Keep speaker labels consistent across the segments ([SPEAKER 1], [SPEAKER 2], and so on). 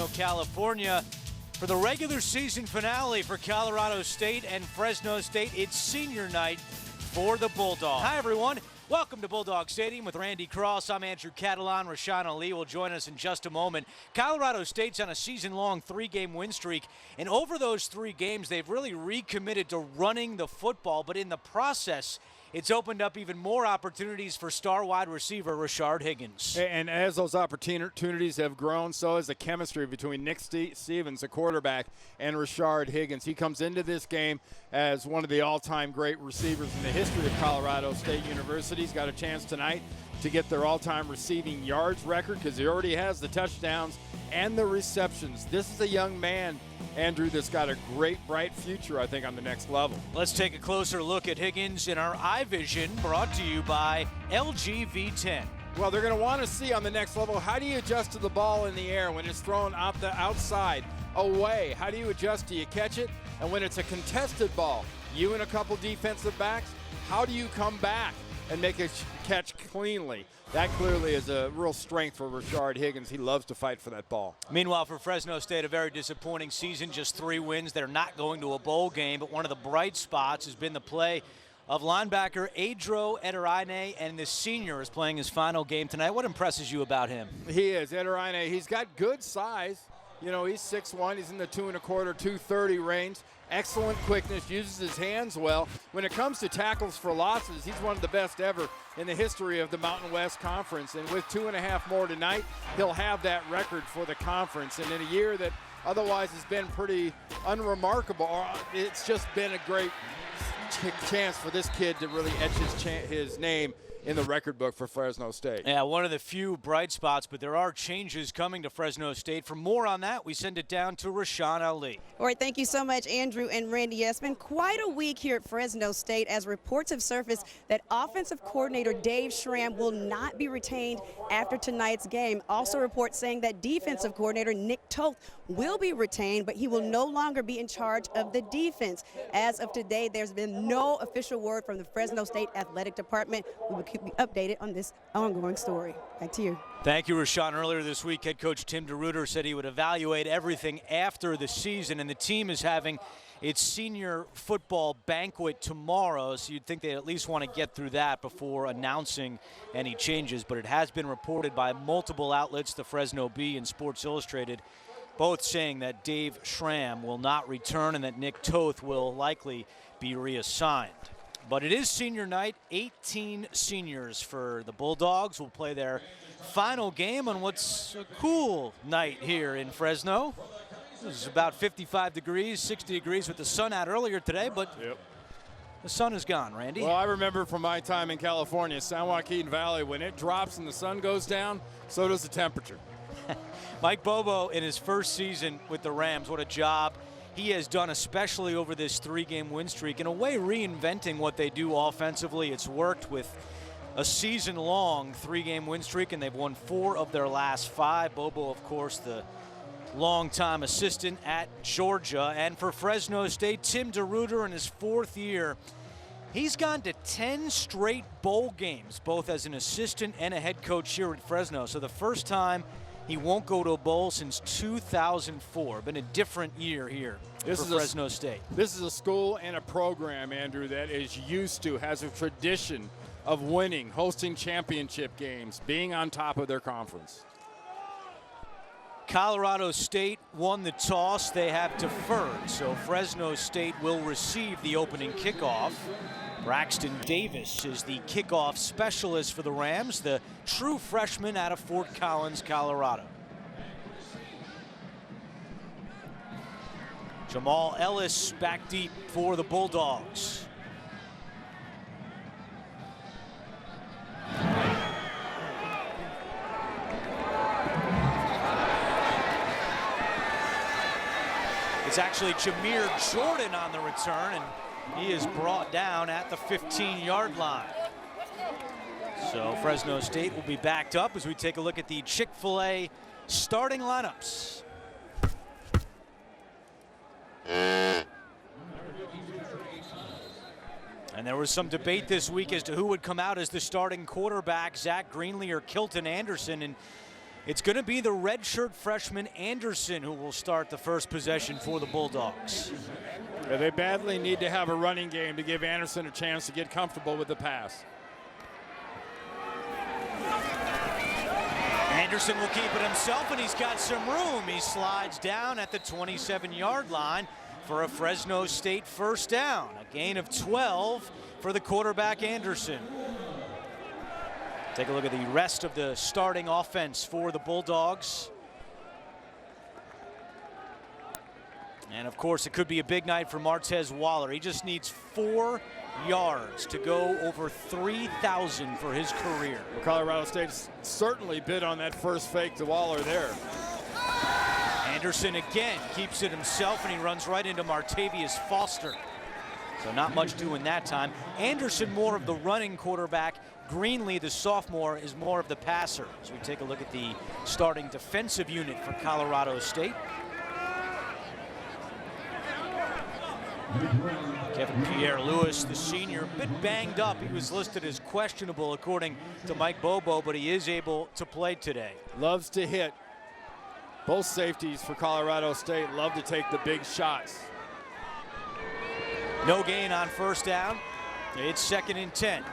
[SPEAKER 1] Fresno, California, for the regular season finale for Colorado State and Fresno State. It's senior night for the Bulldogs. Hi, everyone. Welcome to Bulldog Stadium with Randy Cross. I'm Andrew Catalan. Rashawn Ali will join us in just a moment. Colorado State's on a season-long 3-game win streak, and over those 3 games, they've really recommitted to running the football, but in the process, it's opened up even more opportunities for star wide receiver Rashard Higgins.
[SPEAKER 2] And as those opportunities have grown, so has the chemistry between Nick Stevens, the quarterback, and Rashard Higgins. He comes into this game as one of the all-time great receivers in the history of Colorado State University. He's got a chance tonight to get their all-time receiving yards record because he already has the touchdowns and the receptions. This is a young man, Andrew, that's got a great, bright future, I think, on the next level.
[SPEAKER 1] Let's take a closer look at Higgins in our iVision, brought to you by LG V10.
[SPEAKER 2] Well, they're going to want to see on the next level, how do you adjust to the ball in the air when it's thrown out the outside, away? How do you adjust? Do you catch it? And when it's a contested ball, you and a couple defensive backs, how do you come back and make a catch cleanly? That clearly is a real strength for Rashard Higgins. He loves to fight for that ball.
[SPEAKER 1] Meanwhile, for Fresno State, a very disappointing season, just 3 wins. They're not going to a bowl game, but one of the bright spots has been the play of linebacker Adro Ederine, and the senior is playing his final game tonight. What impresses you about him?
[SPEAKER 2] He is, Ederine. He's got good size. You know, he's 6'1", he's in the 2 1/4, 230 range. Excellent quickness, uses his hands well. When it comes to tackles for losses, he's one of the best ever in the history of the Mountain West Conference. And with 2.5 more tonight, he'll have that record for the conference. And in a year that otherwise has been pretty unremarkable, it's just been a great chance for this kid to really etch his name in the record book for Fresno State.
[SPEAKER 1] Yeah, one of the few bright spots, but there are changes coming to Fresno State. For more on that, we send it down to Rashawn Ali.
[SPEAKER 3] All right, thank you so much, Andrew and Randy. Yeah, it's been quite a week here at Fresno State as reports have surfaced that offensive coordinator Dave Schramm will not be retained after tonight's game. Also reports saying that defensive coordinator Nick Toth will be retained, but he will no longer be in charge of the defense. As of today, there's been no official word from the Fresno State Athletic Department. We will keep you updated on this ongoing story. Back to you.
[SPEAKER 1] Thank you, Rashawn. Earlier this week, head coach Tim DeRuyter said he would evaluate everything after the season, and the team is having its senior football banquet tomorrow, so you'd think they at least want to get through that before announcing any changes. But it has been reported by multiple outlets, the Fresno Bee and Sports Illustrated, both saying that Dave Schramm will not return and that Nick Toth will likely be reassigned. But it is senior night. 18 seniors for the Bulldogs will play their final game on what's a cool night here in Fresno. It was about 55 degrees, 60 degrees with the sun out earlier today, but the sun is gone, Randy.
[SPEAKER 2] Well, I remember from my time in California, San Joaquin Valley, when it drops and the sun goes down, so does the temperature.
[SPEAKER 1] Mike Bobo in his first season with the Rams, what a job he has done, especially over this 3-game win streak, in a way reinventing what they do offensively. It's worked with a season-long 3-game win streak, and they've won 4 of their last 5. Bobo, of course, the longtime assistant at Georgia. And for Fresno State, Tim DeRuyter in his 4th year, he's gone to 10 straight bowl games, both as an assistant and a head coach here at Fresno. So the first time he won't go to a bowl since 2004. Been a different year here for Fresno State.
[SPEAKER 2] This is a school and a program, Andrew, that is used to, has a tradition of winning, hosting championship games, being on top of their conference.
[SPEAKER 1] Colorado State won the toss. They have deferred, so Fresno State will receive the opening kickoff. Braxton Davis is the kickoff specialist for the Rams, the true freshman out of Fort Collins, Colorado. Jamal Ellis back deep for the Bulldogs. It's actually Jameer Jordan on the return, and he is brought down at the 15-yard line. So Fresno State will be backed up as we take a look at the Chick-fil-A starting lineups. And there was some debate this week as to who would come out as the starting quarterback, Zach Greenlee or Kilton Anderson. And It's going to be the redshirt freshman Anderson who will start the first possession for the Bulldogs.
[SPEAKER 2] Yeah, they badly need to have a running game to give Anderson a chance to get comfortable with the pass.
[SPEAKER 1] Anderson will keep it himself, and he's got some room. He slides down at the 27-yard line for a Fresno State first down. A gain of 12 for the quarterback Anderson. Take a look at the rest of the starting offense for the Bulldogs. And of course, it could be a big night for Martez Waller. He just needs 4 yards to go over 3,000 for his career.
[SPEAKER 2] Well, Colorado State certainly bid on that first fake to Waller there.
[SPEAKER 1] Anderson again keeps it himself, and he runs right into Martavius Foster. So not much doing that time. Anderson more of the running quarterback. Greenlee, the sophomore, is more of the passer. As we take a look at the starting defensive unit for Colorado State. Kevin Pierre-Louis, the senior, a bit banged up. He was listed as questionable according to Mike Bobo, but he is able to play today.
[SPEAKER 2] Loves to hit. Both safeties for Colorado State love to take the big shots.
[SPEAKER 1] No gain on first down. It's 2nd and 10.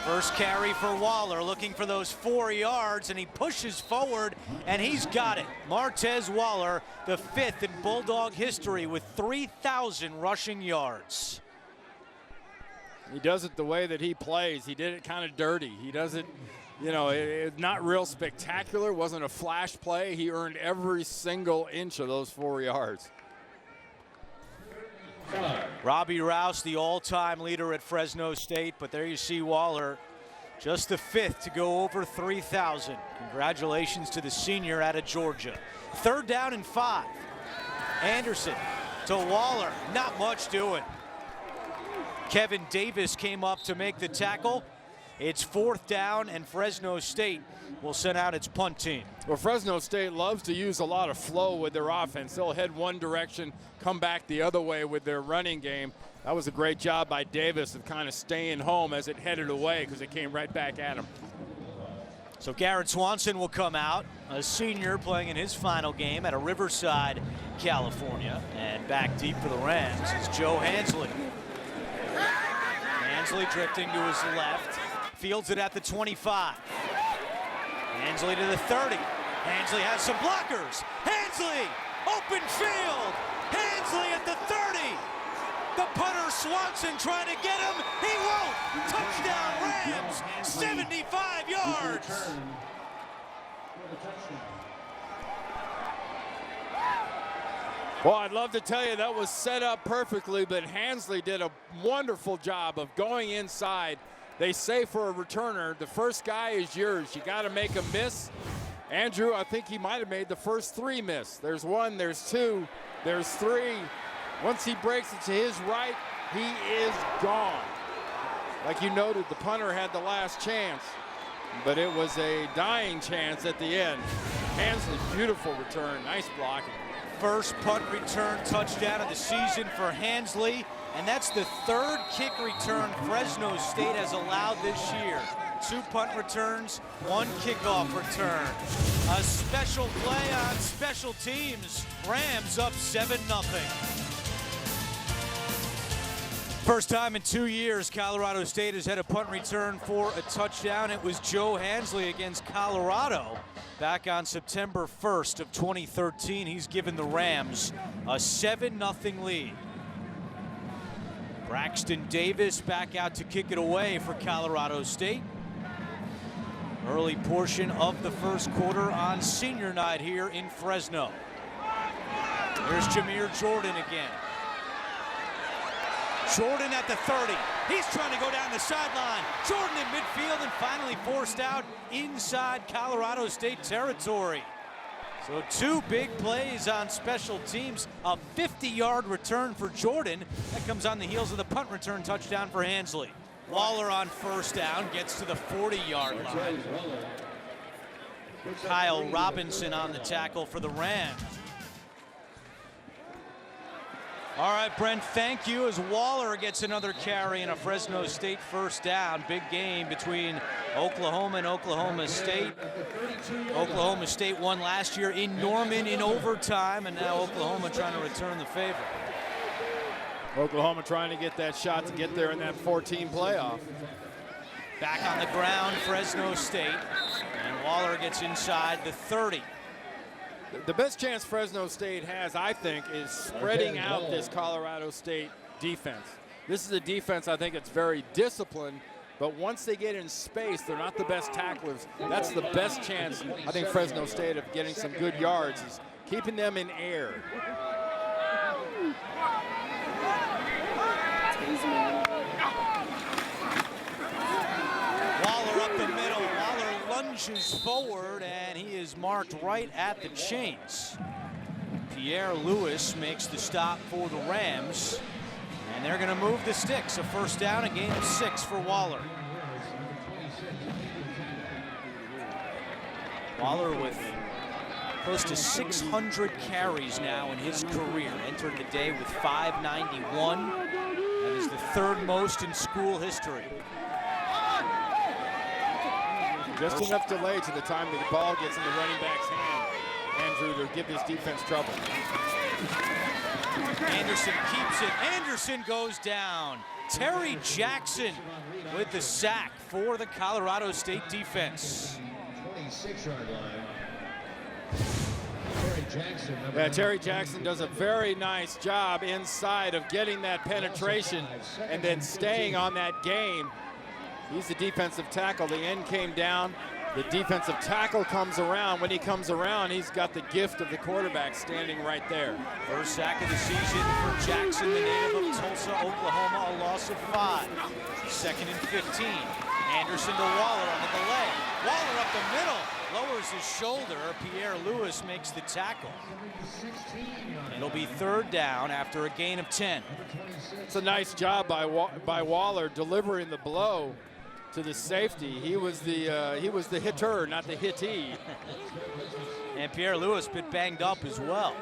[SPEAKER 1] First carry for Waller, looking for those 4 yards, and he pushes forward, and he's got it. Martez Waller, the 5th in Bulldog history with 3,000 rushing yards.
[SPEAKER 2] He does it the way that he plays. He did it kind of dirty. He does it, you know, it's not real spectacular. Wasn't a flash play. He earned every single inch of those 4 yards.
[SPEAKER 1] Robbie Rouse, the all-time leader at Fresno State, but there you see Waller, just the 5th to go over 3,000. Congratulations to the senior out of Georgia. 3rd down and 5. Anderson to Waller, not much doing. Kevin Davis came up to make the tackle. It's 4th down, and Fresno State will send out its punt team.
[SPEAKER 2] Well, Fresno State loves to use a lot of flow with their offense. They'll head one direction, come back the other way with their running game. That was a great job by Davis of kind of staying home as it headed away because it came right back at him.
[SPEAKER 1] So Garrett Swanson will come out, a senior playing in his final game at Riverside, California. And back deep for the Rams is Joe Hansley. Hansley drifting to his left, fields it at the 25. Hansley to the 30. Hansley has some blockers. Hansley, open field. Hansley at the 30. The punter Swanson trying to get him. He won't. Touchdown Rams, 75 yards.
[SPEAKER 2] Well, I'd love to tell you that was set up perfectly, but Hansley did a wonderful job of going inside. They say for a returner, the first guy is yours. You got to make a miss. Andrew, I think he might have made the first 3 miss. There's 1, there's 2, there's 3. Once he breaks it to his right, he is gone. Like you noted, the punter had the last chance, but it was a dying chance at the end. Hansley, beautiful return, nice blocking.
[SPEAKER 1] First punt return touchdown of the season for Hansley, and that's the 3rd kick return Fresno State has allowed this year. 2 punt returns, 1 kickoff return. A special play on special teams. Rams up 7-0. First time in 2 years Colorado State has had a punt return for a touchdown. It was Joe Hansley against Colorado back on September 1st of 2013. He's given the Rams a 7-0 lead. Braxton Davis back out to kick it away for Colorado State. Early portion of the first quarter on senior night here in Fresno. Here's Jameer Jordan again. Jordan at the 30. He's trying to go down the sideline. Jordan in midfield and finally forced out inside Colorado State territory. So 2 big plays on special teams. A 50-yard return for Jordan. That comes on the heels of the punt return touchdown for Hansley. Waller on first down gets to the 40-yard line. Kyle Robinson on the tackle for the Rams. All right, Brent, thank you, as Waller gets another carry and a Fresno State first down. Big game between Oklahoma and Oklahoma State. Oklahoma State won last year in Norman in overtime, and now Oklahoma trying to return the favor.
[SPEAKER 2] Oklahoma trying to get that shot to get there in that 14 playoff.
[SPEAKER 1] Back on the ground, Fresno State, and Waller gets inside the 30.
[SPEAKER 2] The best chance Fresno State has, I think, is spreading out this Colorado State defense. This is a defense, I think, it's very disciplined, but once they get in space, they're not the best tacklers. That's the best chance, I think, Fresno State of getting some good yards, is keeping them in air.
[SPEAKER 1] Waller up the middle. Waller lunges forward, and he is marked right at the chains. Pierre Lewis makes the stop for the Rams, and they're going to move the sticks. A first down, a gain of 6 for Waller. Waller with close to 600 carries now in his career. Entered the day with 591. That is the 3rd most in school history.
[SPEAKER 2] Just enough delay to the time that the ball gets in the running back's hand, Andrew, to give this defense trouble.
[SPEAKER 1] Anderson keeps it. Anderson goes down. Terry Jackson with the sack for the Colorado State defense.
[SPEAKER 4] 26-yard line.
[SPEAKER 2] Yeah, Terry Jackson does a very nice job inside of getting that penetration and then staying on that game. He's the defensive tackle. The end came down. The defensive tackle comes around. When he comes around, he's got the gift of the quarterback standing right there.
[SPEAKER 1] First sack of the season for Jackson, the native of Tulsa, Oklahoma, a loss of 5. 2nd and 15. Anderson to Waller on the delay. Waller up the middle, lowers his shoulder. Pierre Lewis makes the tackle. It'll be 3rd down after a gain of 10.
[SPEAKER 2] It's a nice job by Waller delivering the blow to the safety. He was the hitter, not the hittee.
[SPEAKER 1] And Pierre Lewis bit banged up as well.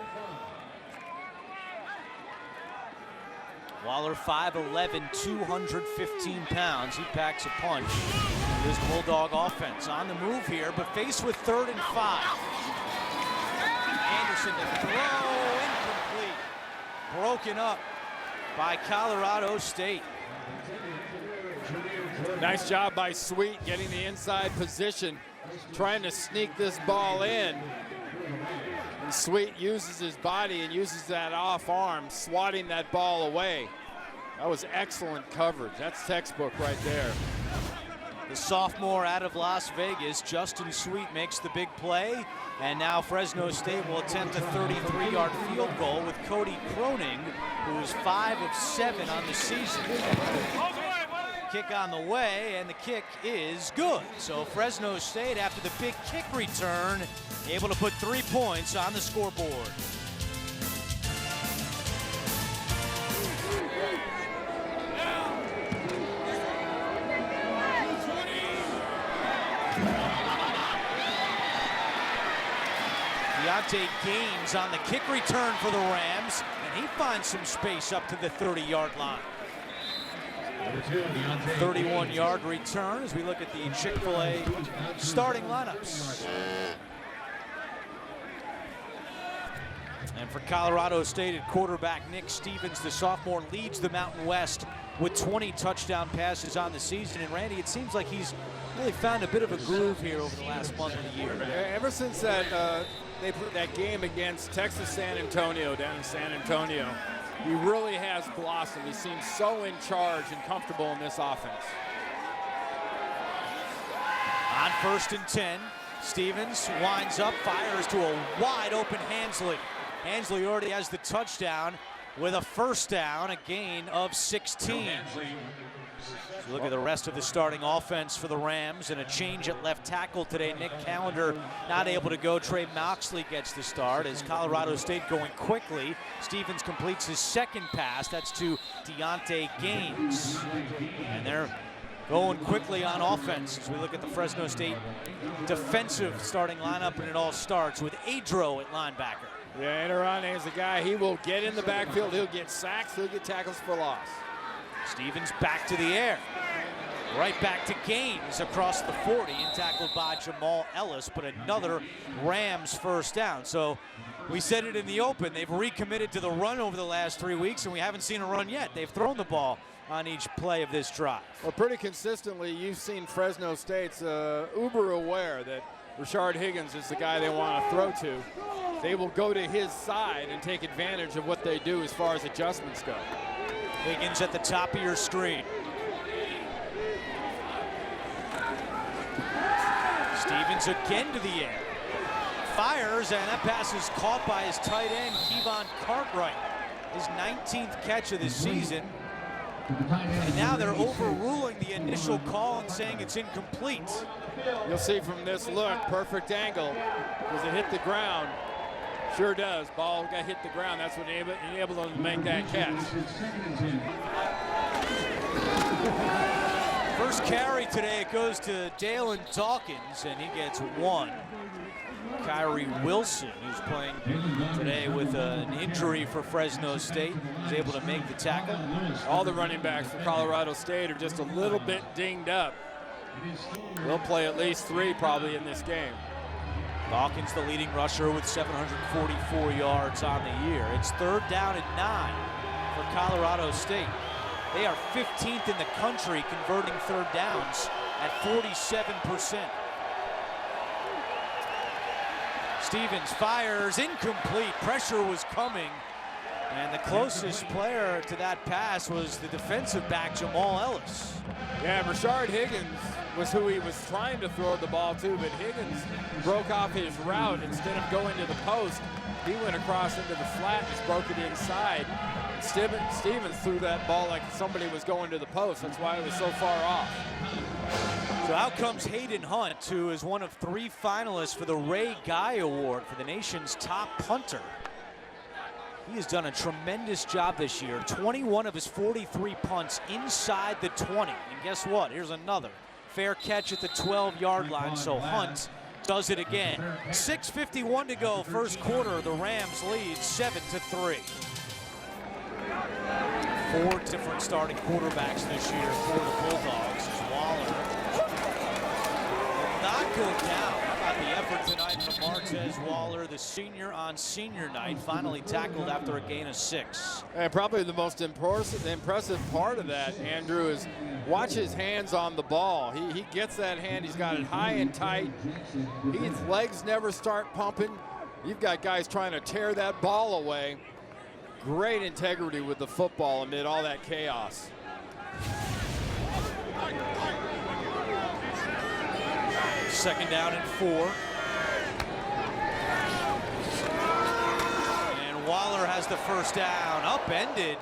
[SPEAKER 1] Waller 5'11", 215 pounds. He packs a punch. This Bulldog offense on the move here, but faced with 3rd and 5. Anderson to throw, incomplete. Broken up by Colorado State.
[SPEAKER 2] Nice job by Sweet getting the inside position, trying to sneak this ball in. And Sweet uses his body and uses that off arm, swatting that ball away. That was excellent coverage. That's textbook right there.
[SPEAKER 1] The sophomore out of Las Vegas, Justin Sweet, makes the big play. And now Fresno State will attempt a 33-yard field goal with Cody Croning, who is 5 of 7 on the season. Kick on the way, and the kick is good. So Fresno State, after the big kick return, able to put 3 points on the scoreboard. Deontay Gaines on the kick return for the Rams, and he finds some space up to the 30-yard line. 31-yard return as we look at the Chick-fil-A starting lineups. And for Colorado State at quarterback, Nick Stevens, the sophomore, leads the Mountain West with 20 touchdown passes on the season. And Randy, it seems like he's really found a bit of a groove here over the last month of the year.
[SPEAKER 2] Ever since that they put that game against Texas San Antonio down in San Antonio, he really has blossomed. He seems so in charge and comfortable in this offense.
[SPEAKER 1] On 1st and 10, Stevens winds up, fires to a wide open Hansley. Hansley already has the touchdown with a first down, a gain of 16. So look at the rest of the starting offense for the Rams, and a change at left tackle today. Nick Callender not able to go. Trey Moxley gets the start as Colorado State going quickly. Stevens completes his 2nd pass. That's to Deontay Gaines. And they're going quickly on offense as we look at the Fresno State defensive starting lineup, and it all starts with Adro at linebacker.
[SPEAKER 2] Yeah, Inarane is a guy, he will get in the backfield, he'll get sacks, he'll get tackles for loss.
[SPEAKER 1] Stevens back to the air. Right back to Gaines across the 40 and tackled by Jamal Ellis, but another Rams first down. So we said it in the open, they've recommitted to the run over the last 3 weeks, and we haven't seen a run yet. They've thrown the ball on each play of this drive.
[SPEAKER 2] Well, pretty consistently, you've seen Fresno State's uber aware that Rashard Higgins is the guy they want to throw to. They will go to his side and take advantage of what they do as far as adjustments go.
[SPEAKER 1] Higgins at the top of your screen. Stevens again to the air. Fires, and that pass is caught by his tight end, Kevon Cartwright. His 19th catch of the season. And now they're overruling the initial call and saying it's incomplete.
[SPEAKER 2] You'll see from this look, perfect angle. Does it hit the ground? Sure does. Ball got hit the ground. That's what enabled them to make that catch.
[SPEAKER 1] First carry today, it goes to Dalen Dawkins, and he gets one. Kyrie Wilson, who's playing today with an injury for Fresno State, is able to make the tackle.
[SPEAKER 2] All the running backs for Colorado State are just a little bit dinged up. They'll play at least 3 probably in this game.
[SPEAKER 1] Dawkins, the leading rusher, with 744 yards on the year. It's 3rd down and 9 for Colorado State. They are 15th in the country converting 3rd downs at 47%. Stevens fires, incomplete. Pressure was coming, and the closest player to that pass was the defensive back, Jamal Ellis.
[SPEAKER 2] Yeah, Rashard Higgins was who he was trying to throw the ball to, but Higgins broke off his route. Instead of going to the post, he went across into the flat and just broke it inside. Stevens threw that ball like somebody was going to the post. That's why it was so far off.
[SPEAKER 1] So out comes Hayden Hunt, who is one of 3 finalists for the Ray Guy Award for the nation's top punter. He has done a tremendous job this year. 21 of his 43 punts inside the 20. And guess what? Here's another fair catch at the 12-yard line. So Hunt does it again. 6:51 to go, first quarter. The Rams lead 7-3. 4 different starting quarterbacks this year for the Bulldogs. As Waller will not go down. How about the effort tonight from Martez Waller, the senior on senior night, finally tackled after a gain of 6.
[SPEAKER 2] And probably the most impressive part of that, Andrew, is watch his hands on the ball. He gets that hand, he's got it high and tight. His legs never start pumping. You've got guys trying to tear that ball away. Great integrity with the football amid all that chaos.
[SPEAKER 1] Second down and 4. And Waller has the first down, upended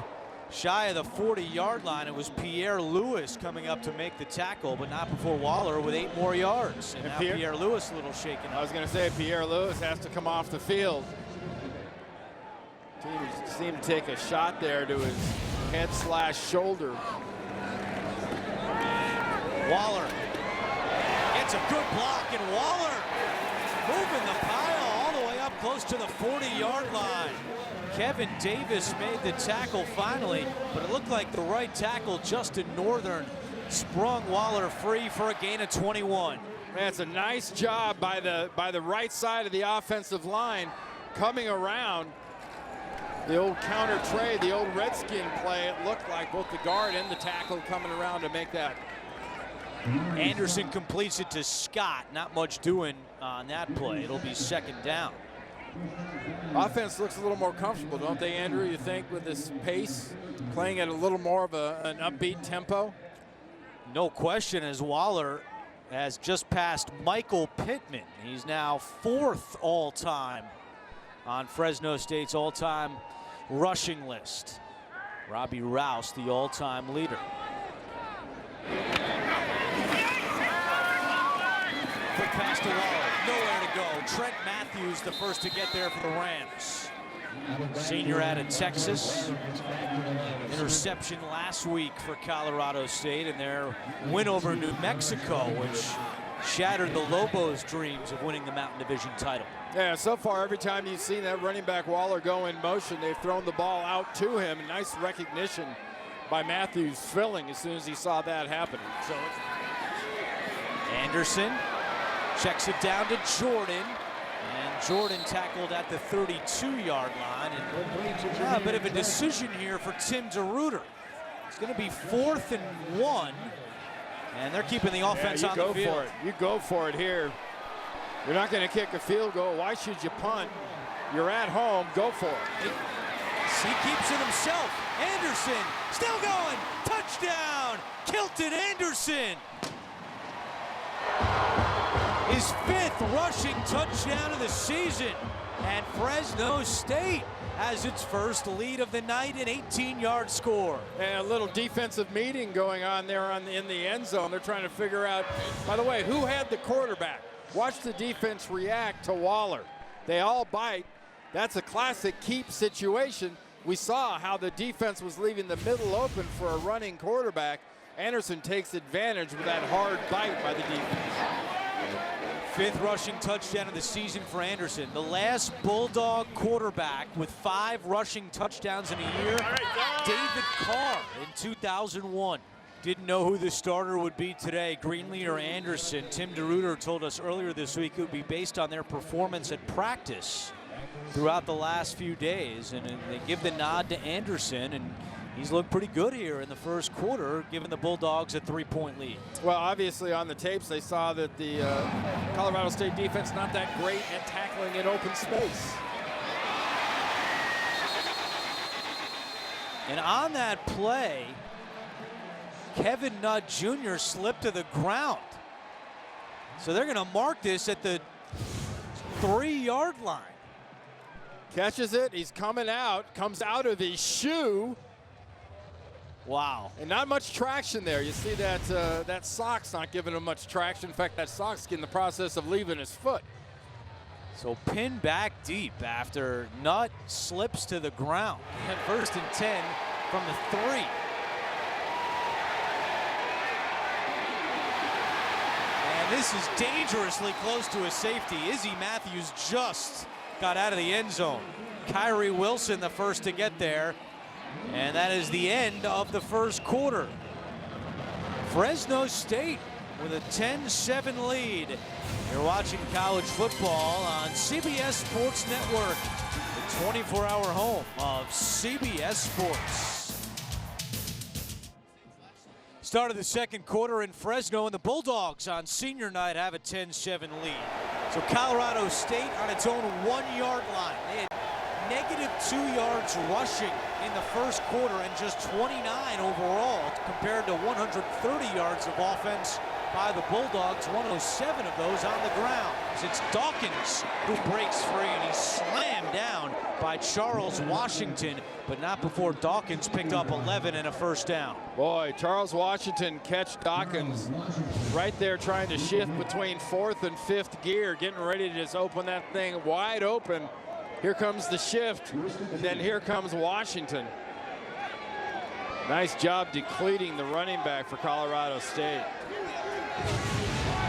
[SPEAKER 1] shy of the 40-yard line. It was Pierre Lewis coming up to make the tackle, but not before Waller with 8 more yards. And now Pierre Lewis a little shaken up.
[SPEAKER 2] I was going to say Pierre Lewis has to come off the field. Team seemed to take a shot there to his head/shoulder.
[SPEAKER 1] Waller gets a good block, and Waller moving the pile all the way up close to the 40-yard line. Kevin Davis made the tackle finally, but it looked like the right tackle, Justin Northern, sprung Waller free for a gain of 21.
[SPEAKER 2] Man, it's a nice job by the right side of the offensive line coming around. The old counter trade, the old Redskin play, it looked like both the guard and the tackle coming around to make that.
[SPEAKER 1] Anderson completes it to Scott. Not much doing on that play. It'll be second down.
[SPEAKER 2] Offense looks a little more comfortable, don't they, Andrew? You think with this pace, playing at a little more of an upbeat tempo?
[SPEAKER 1] No question, as Waller has just passed Michael Pittman. He's now 4th all-time on Fresno State's all-time rushing list. Robbie Rouse, the all-time leader. Quick pass to Waller, nowhere to go. Trent Matthews, the first to get there for the Rams. Senior out of Texas. Interception last week for Colorado State, and their win over New Mexico, which shattered the Lobos' dreams of winning the Mountain Division title.
[SPEAKER 2] Yeah, so far every time you've seen that running back Waller go in motion, they've thrown the ball out to him. Nice recognition by Matthews filling as soon as he saw that happen. So
[SPEAKER 1] Anderson checks it down to Jordan. And Jordan tackled at the 32-yard line. And a bit of a decision here for Tim DeRuyter. It's going to be 4th and 1. And they're keeping the offense on the field.
[SPEAKER 2] You go for it. You go for it here. You're not going to kick a field goal. Why should you punt? You're at home. Go for it.
[SPEAKER 1] He keeps it himself. Anderson still going. Touchdown. Kilton Anderson. His 5th rushing touchdown of the season. And Fresno State has its first lead of the night, an 18-yard score.
[SPEAKER 2] And a little defensive meeting going on there in the end zone. They're trying to figure out, by the way, who had the quarterback? Watch the defense react to Waller. They all bite. That's a classic keep situation. We saw how the defense was leaving the middle open for a running quarterback. Anderson takes advantage with that hard bite by the defense.
[SPEAKER 1] 5th rushing touchdown of the season for Anderson. The last Bulldog quarterback with 5 rushing touchdowns in a year, David Carr in 2001. Didn't know who the starter would be today, Greenlee or Anderson. Tim DeRuyter told us earlier this week it would be based on their performance at practice throughout the last few days. And they give the nod to Anderson, and he's looked pretty good here in the first quarter, giving the Bulldogs a 3-point lead.
[SPEAKER 2] Well, obviously on the tapes they saw that the Colorado State defense not that great at tackling in open space.
[SPEAKER 1] And on that play, Kevin Nutt Jr. slipped to the ground. So they're going to mark this at the 3-yard line.
[SPEAKER 2] Catches it, he's coming out, comes out of his shoe.
[SPEAKER 1] Wow.
[SPEAKER 2] And not much traction there. You see that that sock's not giving him much traction. In fact, that sock's in the process of leaving his foot.
[SPEAKER 1] So pinned back deep after Nutt slips to the ground. And 1st and 10 from the 3. And this is dangerously close to a safety. Izzy Matthews just got out of the end zone. Kyrie Wilson the first to get there. And that is the end of the first quarter. Fresno State with a 10-7 lead. You're watching college football on CBS Sports Network, the 24-hour home of CBS Sports. Start of the second quarter in Fresno, and the Bulldogs on senior night have a 10-7 lead. So Colorado State on its own 1-yard line. They had -2 yards rushing in the first quarter and just 29 overall compared to 130 yards of offense by the Bulldogs, 107 of those on the ground. It's Dawkins who breaks free, and he's slammed down by Charles Washington, but not before Dawkins picked up 11 and a first down.
[SPEAKER 2] Boy, Charles Washington catch Dawkins right there trying to shift between 4th and 5th gear, getting ready to just open that thing wide open. Here comes the shift, and then here comes Washington. Nice job depleting the running back for Colorado State.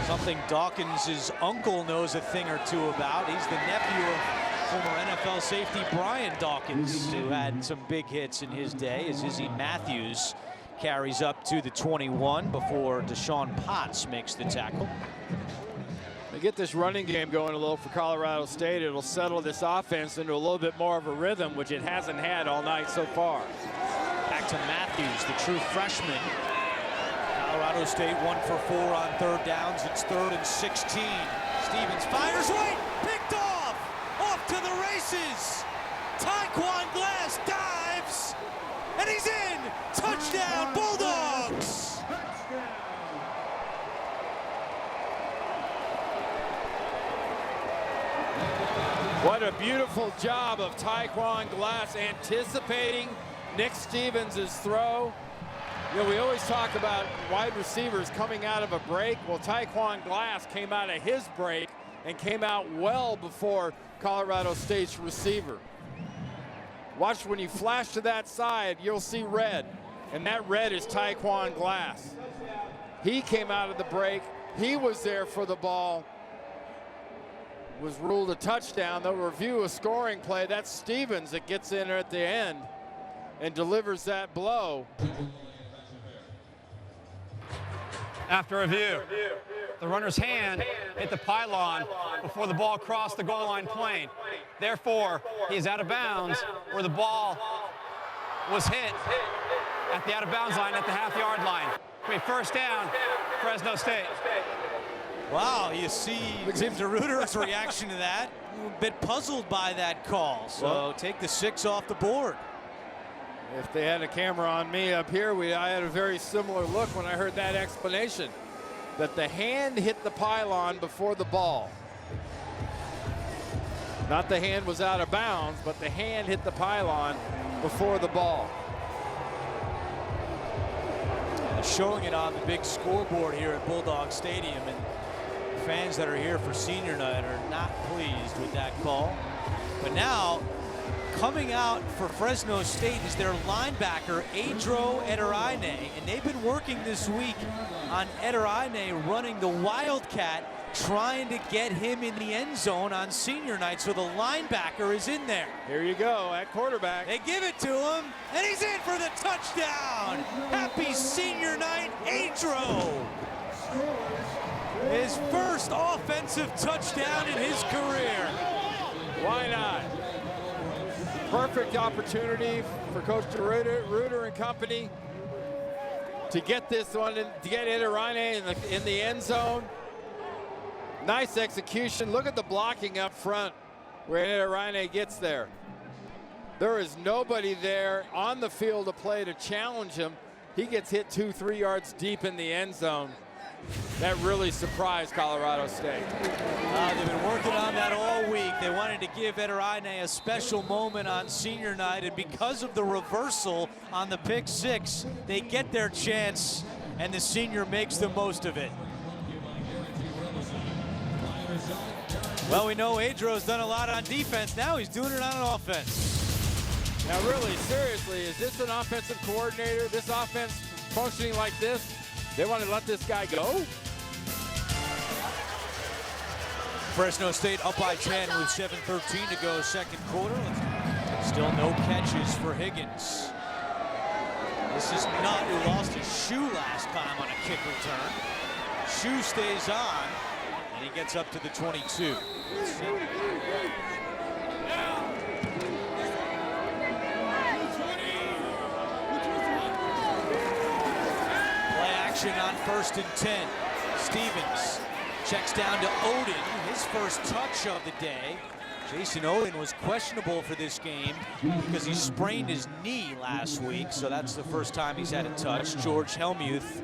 [SPEAKER 1] Something Dawkins' uncle knows a thing or two about. He's the nephew of former NFL safety Brian Dawkins, who had some big hits in his day, as Izzy Matthews carries up to the 21 before Deshaun Potts makes the tackle.
[SPEAKER 2] They get this running game going a little for Colorado State. It'll settle this offense into a little bit more of a rhythm, which it hasn't had all night so far.
[SPEAKER 1] Back to Matthews, the true freshman. Colorado State 1 for 4 on 3rd downs. It's 3rd and 16. Stevens fires right, picked off to the races. Tyquan Glass dives, and he's in. Touchdown, Bulldogs.
[SPEAKER 2] What a beautiful job of Tyquan Glass anticipating Nick Stevens' throw. You know, we always talk about wide receivers coming out of a break. Well, Tyquan Glass came out of his break and came out well before Colorado State's receiver. Watch, when you flash to that side, you'll see red, and that red is Tyquan Glass. He came out of the break He was there for the ball. Was ruled a touchdown. They'll review a scoring play. That's Stevens that gets in at the end and delivers that blow.
[SPEAKER 5] After review, the runner's hand hit the pylon before the ball crossed the goal line plane. Therefore, he is out of bounds where the ball was hit at the out of bounds line at the half-yard line. First down, Fresno State.
[SPEAKER 1] Wow, you see Tim DeRuyter's reaction to that. A bit puzzled by that call. So take the 6 off the board.
[SPEAKER 2] If they had a camera on me up here, I had a very similar look when I heard that explanation. That the hand hit the pylon before the ball. Not the hand was out of bounds, but the hand hit the pylon before the ball.
[SPEAKER 1] Showing it on the big scoreboard here at Bulldog Stadium, and fans that are here for senior night are not pleased with that call. But now, coming out for Fresno State is their linebacker, Adro Ederaine, and they've been working this week on Ederaine running the Wildcat, trying to get him in the end zone on senior night, so the linebacker is in there.
[SPEAKER 2] Here you go at quarterback.
[SPEAKER 1] They give it to him, and he's in for the touchdown. Happy senior night, Adro. His first offensive touchdown in his career.
[SPEAKER 2] Why not? Perfect opportunity for Coach DeRuyter and company to get this one, to get Ederaine in the end zone. Nice execution. Look at the blocking up front where Ederaine gets there. There is nobody there on the field to play to challenge him. He gets hit 2-3 yards deep in the end zone. That really surprised Colorado State.
[SPEAKER 1] They've been working on that all week. They wanted to give Ederaine a special moment on senior night, and because of the reversal on the pick 6, they get their chance, and the senior makes the most of it. Well, we know Adro's done a lot on defense. Now he's doing it on offense.
[SPEAKER 2] Now, really, seriously, is this an offensive coordinator? This offense functioning like this? They want to let this guy go?
[SPEAKER 1] Fresno State up by 10 with 7:13 to go, second quarter. Still no catches for Higgins. This is Nutt, who lost his shoe last time on a kick return. Shoe stays on, and he gets up to the 22. On 1st and 10. Stevens checks down to Odin, his first touch of the day. Jason Odin was questionable for this game because he sprained his knee last week, so that's the first time he's had a touch. George Helmuth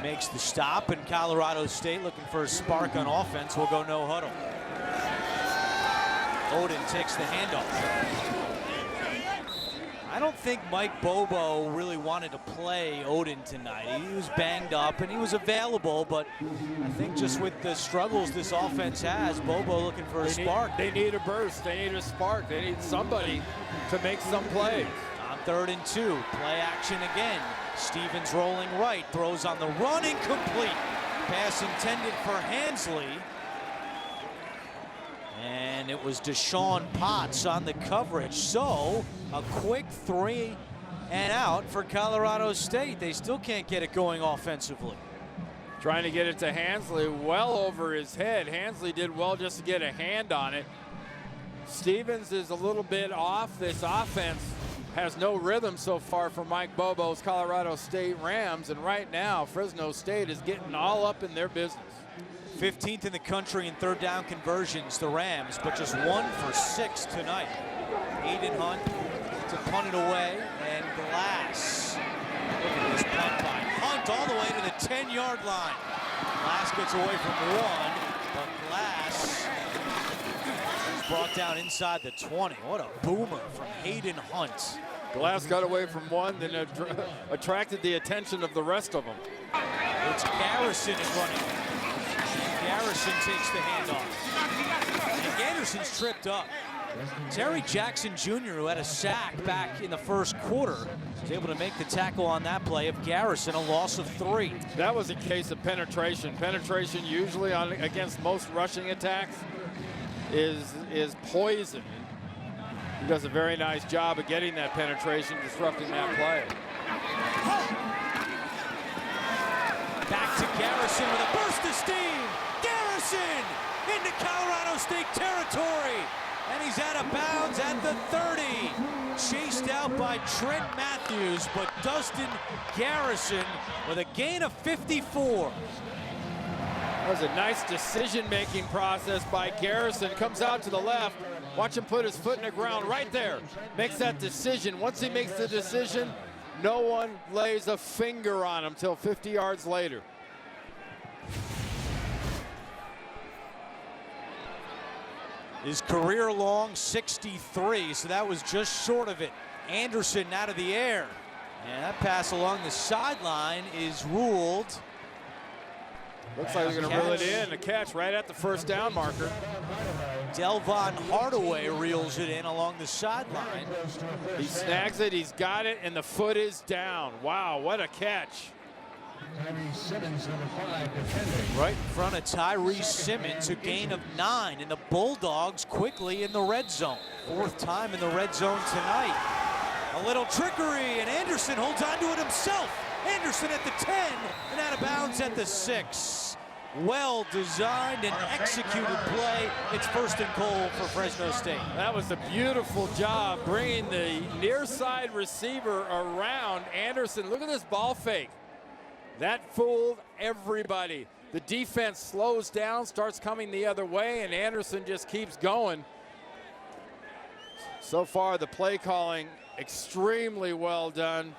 [SPEAKER 1] makes the stop, and Colorado State, looking for a spark on offense, will go no huddle. Odin takes the handoff. I don't think Mike Bobo really wanted to play Odin tonight. He was banged up and he was available, but I think just with the struggles this offense has, Bobo looking for a spark.
[SPEAKER 2] They need a burst. They need a spark. They need somebody to make some plays.
[SPEAKER 1] On 3rd and 2, play action again. Stevens rolling right, throws on the run, incomplete. Pass intended for Hansley. And it was Deshaun Potts on the coverage. So a quick 3 and out for Colorado State. They still can't get it going offensively.
[SPEAKER 2] Trying to get it to Hansley well over his head. Hansley did well just to get a hand on it. Stevens is a little bit off. This offense has no rhythm so far for Mike Bobo's Colorado State Rams. And right now, Fresno State is getting all up in their business.
[SPEAKER 1] 15th in the country in 3rd down conversions, the Rams, but just 1 for 6 tonight. Aiden Hunt to punt it away, and Glass. Look at this punt by Hunt all the way to the 10-yard line. Glass gets away from 1, but Glass is brought down inside the 20. What a boomer from Aiden Hunt.
[SPEAKER 2] Glass got away from 1, then attracted the attention of the rest of them.
[SPEAKER 1] It's Garrison in running. Garrison takes the handoff. And Anderson's tripped up. Terry Jackson Jr., who had a sack back in the first quarter, was able to make the tackle on that play of Garrison, a loss of 3.
[SPEAKER 2] That was a case of penetration. Penetration usually against most rushing attacks is poison. He does a very nice job of getting that penetration, disrupting that play.
[SPEAKER 1] Back to Garrison with a burst of steam. Garrison into Colorado State territory. And he's out of bounds at the 30. Chased out by Trent Matthews, but Dustin Garrison with a gain of 54.
[SPEAKER 2] That was a nice decision-making process by Garrison. Comes out to the left. Watch him put his foot in the ground right there. Makes that decision. Once he makes the decision, no one lays a finger on him till 50 yards later.
[SPEAKER 1] His career-long 63, so that was just short of it. Anderson out of the air. And that pass along the sideline is ruled.
[SPEAKER 2] Looks like they're going to reel it in. A catch right at the first down marker.
[SPEAKER 1] Delvon Hardaway reels it in along the sideline.
[SPEAKER 2] He snags it, he's got it, and the foot is down. Wow, what a catch.
[SPEAKER 1] Right in front of Tyree Simmons, a gain of 9, and the Bulldogs quickly in the red zone. 4th time in the red zone tonight. A little trickery, and Anderson holds on to it himself. Anderson at the 10, and out of bounds at the 6. Well designed and executed play. It's 1st and goal for Fresno State.
[SPEAKER 2] That was a beautiful job bringing the near side receiver around. Anderson, look at this ball fake. That fooled everybody. The defense slows down, starts coming the other way, and Anderson just keeps going. So far, the play calling extremely well done.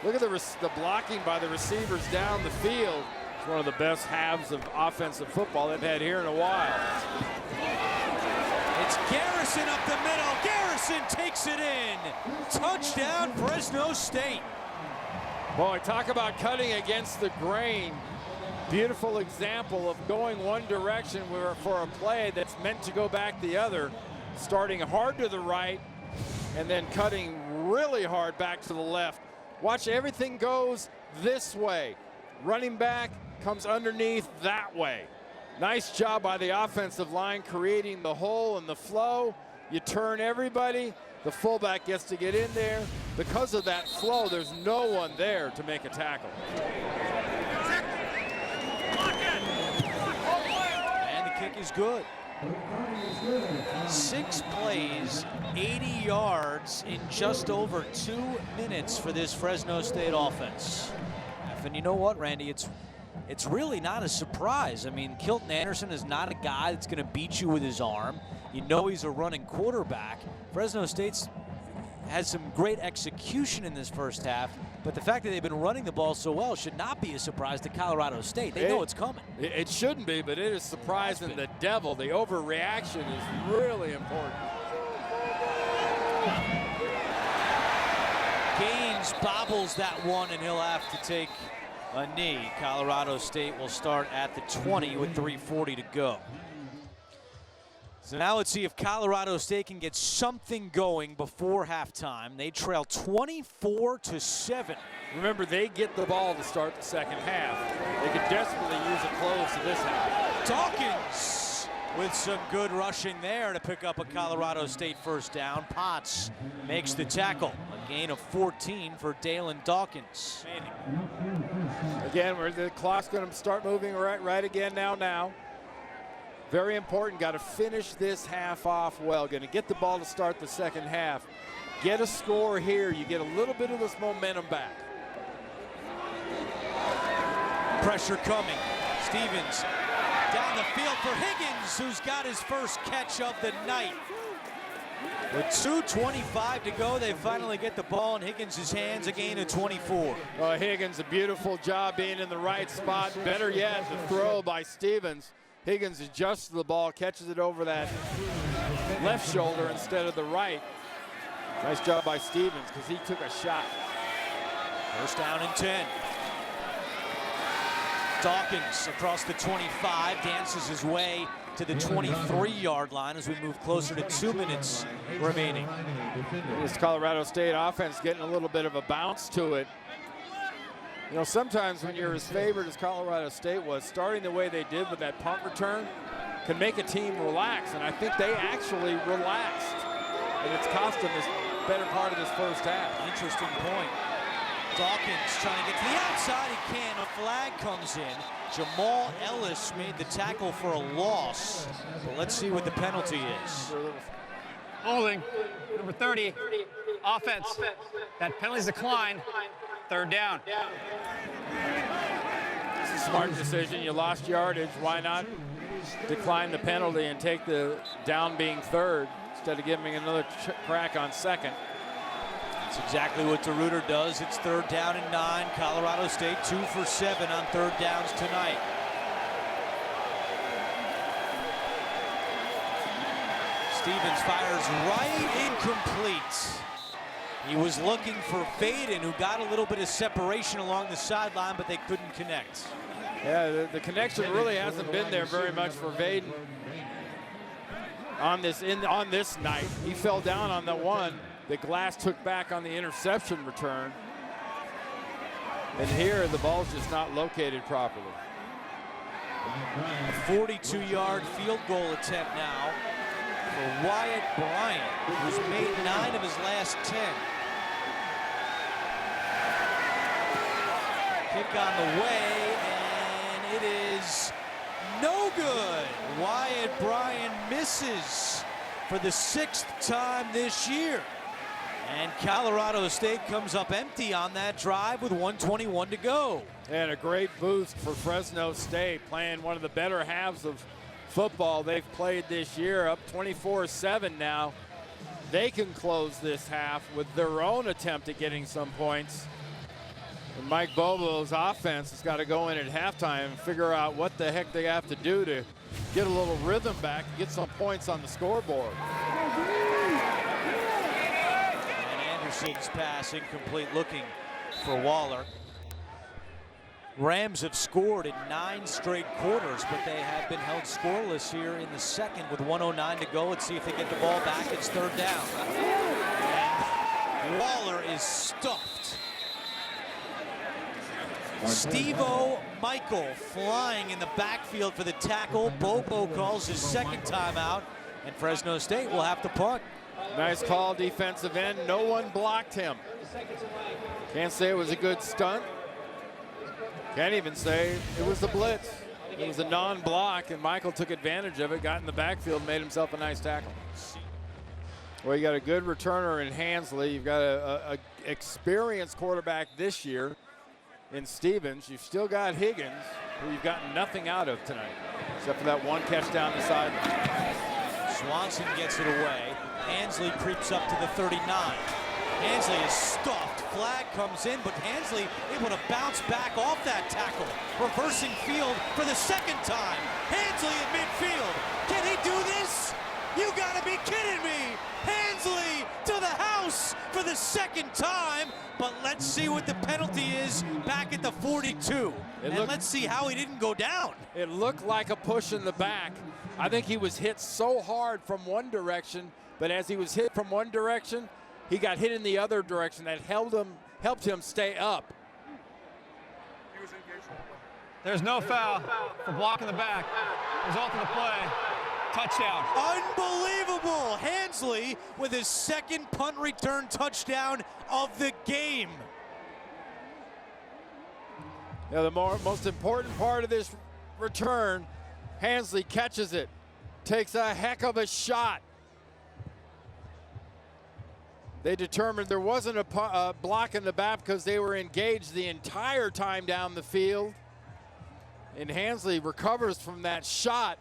[SPEAKER 2] Look at the blocking by the receivers down the field. It's one of the best halves of offensive football they've had here in a while.
[SPEAKER 1] It's Garrison up the middle. Garrison takes it in. Touchdown, Fresno State.
[SPEAKER 2] Boy, talk about cutting against the grain. Beautiful example of going one direction for a play that's meant to go back the other. Starting hard to the right and then cutting really hard back to the left. Watch, everything goes this way. Running back comes underneath that way. Nice job by the offensive line creating the hole and the flow. You turn everybody. The fullback gets to get in there. Because of that flow, there's no one there to make a tackle.
[SPEAKER 1] And the kick is good. 6 plays, 80 yards in just over 2 minutes for this Fresno State offense. And you know what, Randy? It's really not a surprise. I mean, Kilton Anderson is not a guy that's going to beat you with his arm. You know he's a running quarterback. Fresno State's has some great execution in this first half, but the fact that they've been running the ball so well should not be a surprise to Colorado State. They know it's coming.
[SPEAKER 2] It shouldn't be, but it is surprising the devil. The overreaction is really important.
[SPEAKER 1] Gaines bobbles that one, and he'll have to take a knee. Colorado State will start at the 20 with 3:40 to go. So now let's see if Colorado State can get something going before halftime. They trail 24-7.
[SPEAKER 2] Remember, they get the ball to start the second half. They could desperately use a close to this half.
[SPEAKER 1] Dawkins with some good rushing there to pick up a Colorado State first down. Potts makes the tackle. A gain of 14 for Dalen Dawkins.
[SPEAKER 2] Again, the clock's going to start moving right again now. Very important, got to finish this half off well. Going to get the ball to start the second half. Get a score here, you get a little bit of this momentum back.
[SPEAKER 1] Pressure coming. Stevens down the field for Higgins, who's got his first catch of the night. With 2:25 to go, they finally get the ball in Higgins' hands, a gain of 24.
[SPEAKER 2] Well, Higgins, a beautiful job being in the right spot. Better yet, the throw by Stevens. Higgins adjusts the ball, catches it over that left shoulder instead of the right. Nice job by Stevens because he took a shot.
[SPEAKER 1] First down and 10. Dawkins across the 25, dances his way to the 23-yard line as we move closer to 2 minutes remaining.
[SPEAKER 2] This Colorado State offense getting a little bit of a bounce to it. You know, sometimes when you're as favored as Colorado State was, starting the way they did with that punt return can make a team relax, and I think they actually relaxed, and it's cost them this better part of this first half.
[SPEAKER 1] Interesting point. Dawkins trying to get to the outside. He can't. A flag comes in. Jamal Ellis made the tackle for a loss. But let's see what the penalty is.
[SPEAKER 5] Holding, number 30, offense. That penalty's declined. Third down.
[SPEAKER 2] It's a smart decision. You lost yardage. Why not decline the penalty and take the down being third instead of giving another crack on second?
[SPEAKER 1] That's exactly what DeRuyter does. It's 3rd down and 9. Colorado State 2 for 7 on 3rd downs tonight. Stevens fires right, incomplete. He was looking for Vaden, who got a little bit of separation along the sideline, but they couldn't connect.
[SPEAKER 2] Yeah, the connection really hasn't been there very much for Vaden on this night. He fell down on the one that Glass took back on the interception return. And here, the ball's just not located properly.
[SPEAKER 1] A 42-yard field goal attempt now for Wyatt Bryant, who's made 9 of his last 10. Kick on the way, and it is no good. Wyatt Bryant misses for the 6th time this year. And Colorado State comes up empty on that drive with 1:21 to go.
[SPEAKER 2] And a great boost for Fresno State, playing one of the better halves of football they've played this year, up 24-7 now. They can close this half with their own attempt at getting some points. And Mike Bobo's offense has got to go in at halftime and figure out what the heck they have to do to get a little rhythm back and get some points on the scoreboard.
[SPEAKER 1] Anderson's pass incomplete, looking for Waller. Rams have scored in 9 straight quarters, but they have been held scoreless here in the second with 1:09 to go. Let's see if they get the ball back. It's 3rd down. And Waller is stuffed. Steve-O Michael flying in the backfield for the tackle. Bobo calls his 2nd timeout, and Fresno State will have to punt.
[SPEAKER 2] Nice call, defensive end. No one blocked him. Can't say it was a good stunt. Can't even say it was a blitz. It was a non-block, and Michael took advantage of it, got in the backfield, made himself a nice tackle. Well, you got a good returner in Hansley. You've got a experienced quarterback this year in Stevens. You've still got Higgins, who you've gotten nothing out of tonight, except for that one catch down the sideline.
[SPEAKER 1] Swanson gets it away. Hansley creeps up to the 39. Hansley is stuffed. Flag comes in, but Hansley able to bounce back off that tackle. Reversing field for the 2nd time. Hansley at midfield. Can he do this? You gotta be kidding me. Hansley to the house for the 2nd time. But let's see what the penalty is back at the 42. And let's see how he didn't go down.
[SPEAKER 2] It looked like a push in the back. I think he was hit so hard from one direction, but as he was hit from one direction, he got hit in the other direction. That helped him stay up.
[SPEAKER 5] There's no foul for blocking the back. Result of the play, touchdown.
[SPEAKER 1] Unbelievable. Hansley with his 2nd punt return touchdown of the game.
[SPEAKER 2] Yeah, the most important part of this return, Hansley catches it, takes a heck of a shot. They determined there wasn't a block in the back because they were engaged the entire time down the field. And Hansley recovers from that shot,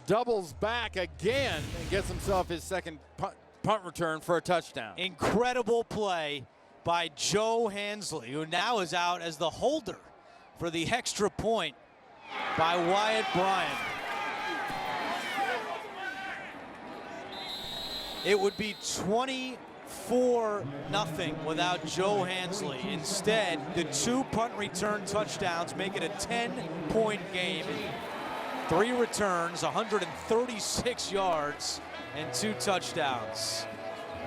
[SPEAKER 2] doubles back again, and gets himself his 2nd punt return for a touchdown.
[SPEAKER 1] Incredible play by Joe Hansley, who now is out as the holder for the extra point by Wyatt Bryant. It would be 24-0 without Joe Hansley. Instead, the 2 punt return touchdowns make it a 10-point game. 3 returns, 136 yards, and 2 touchdowns.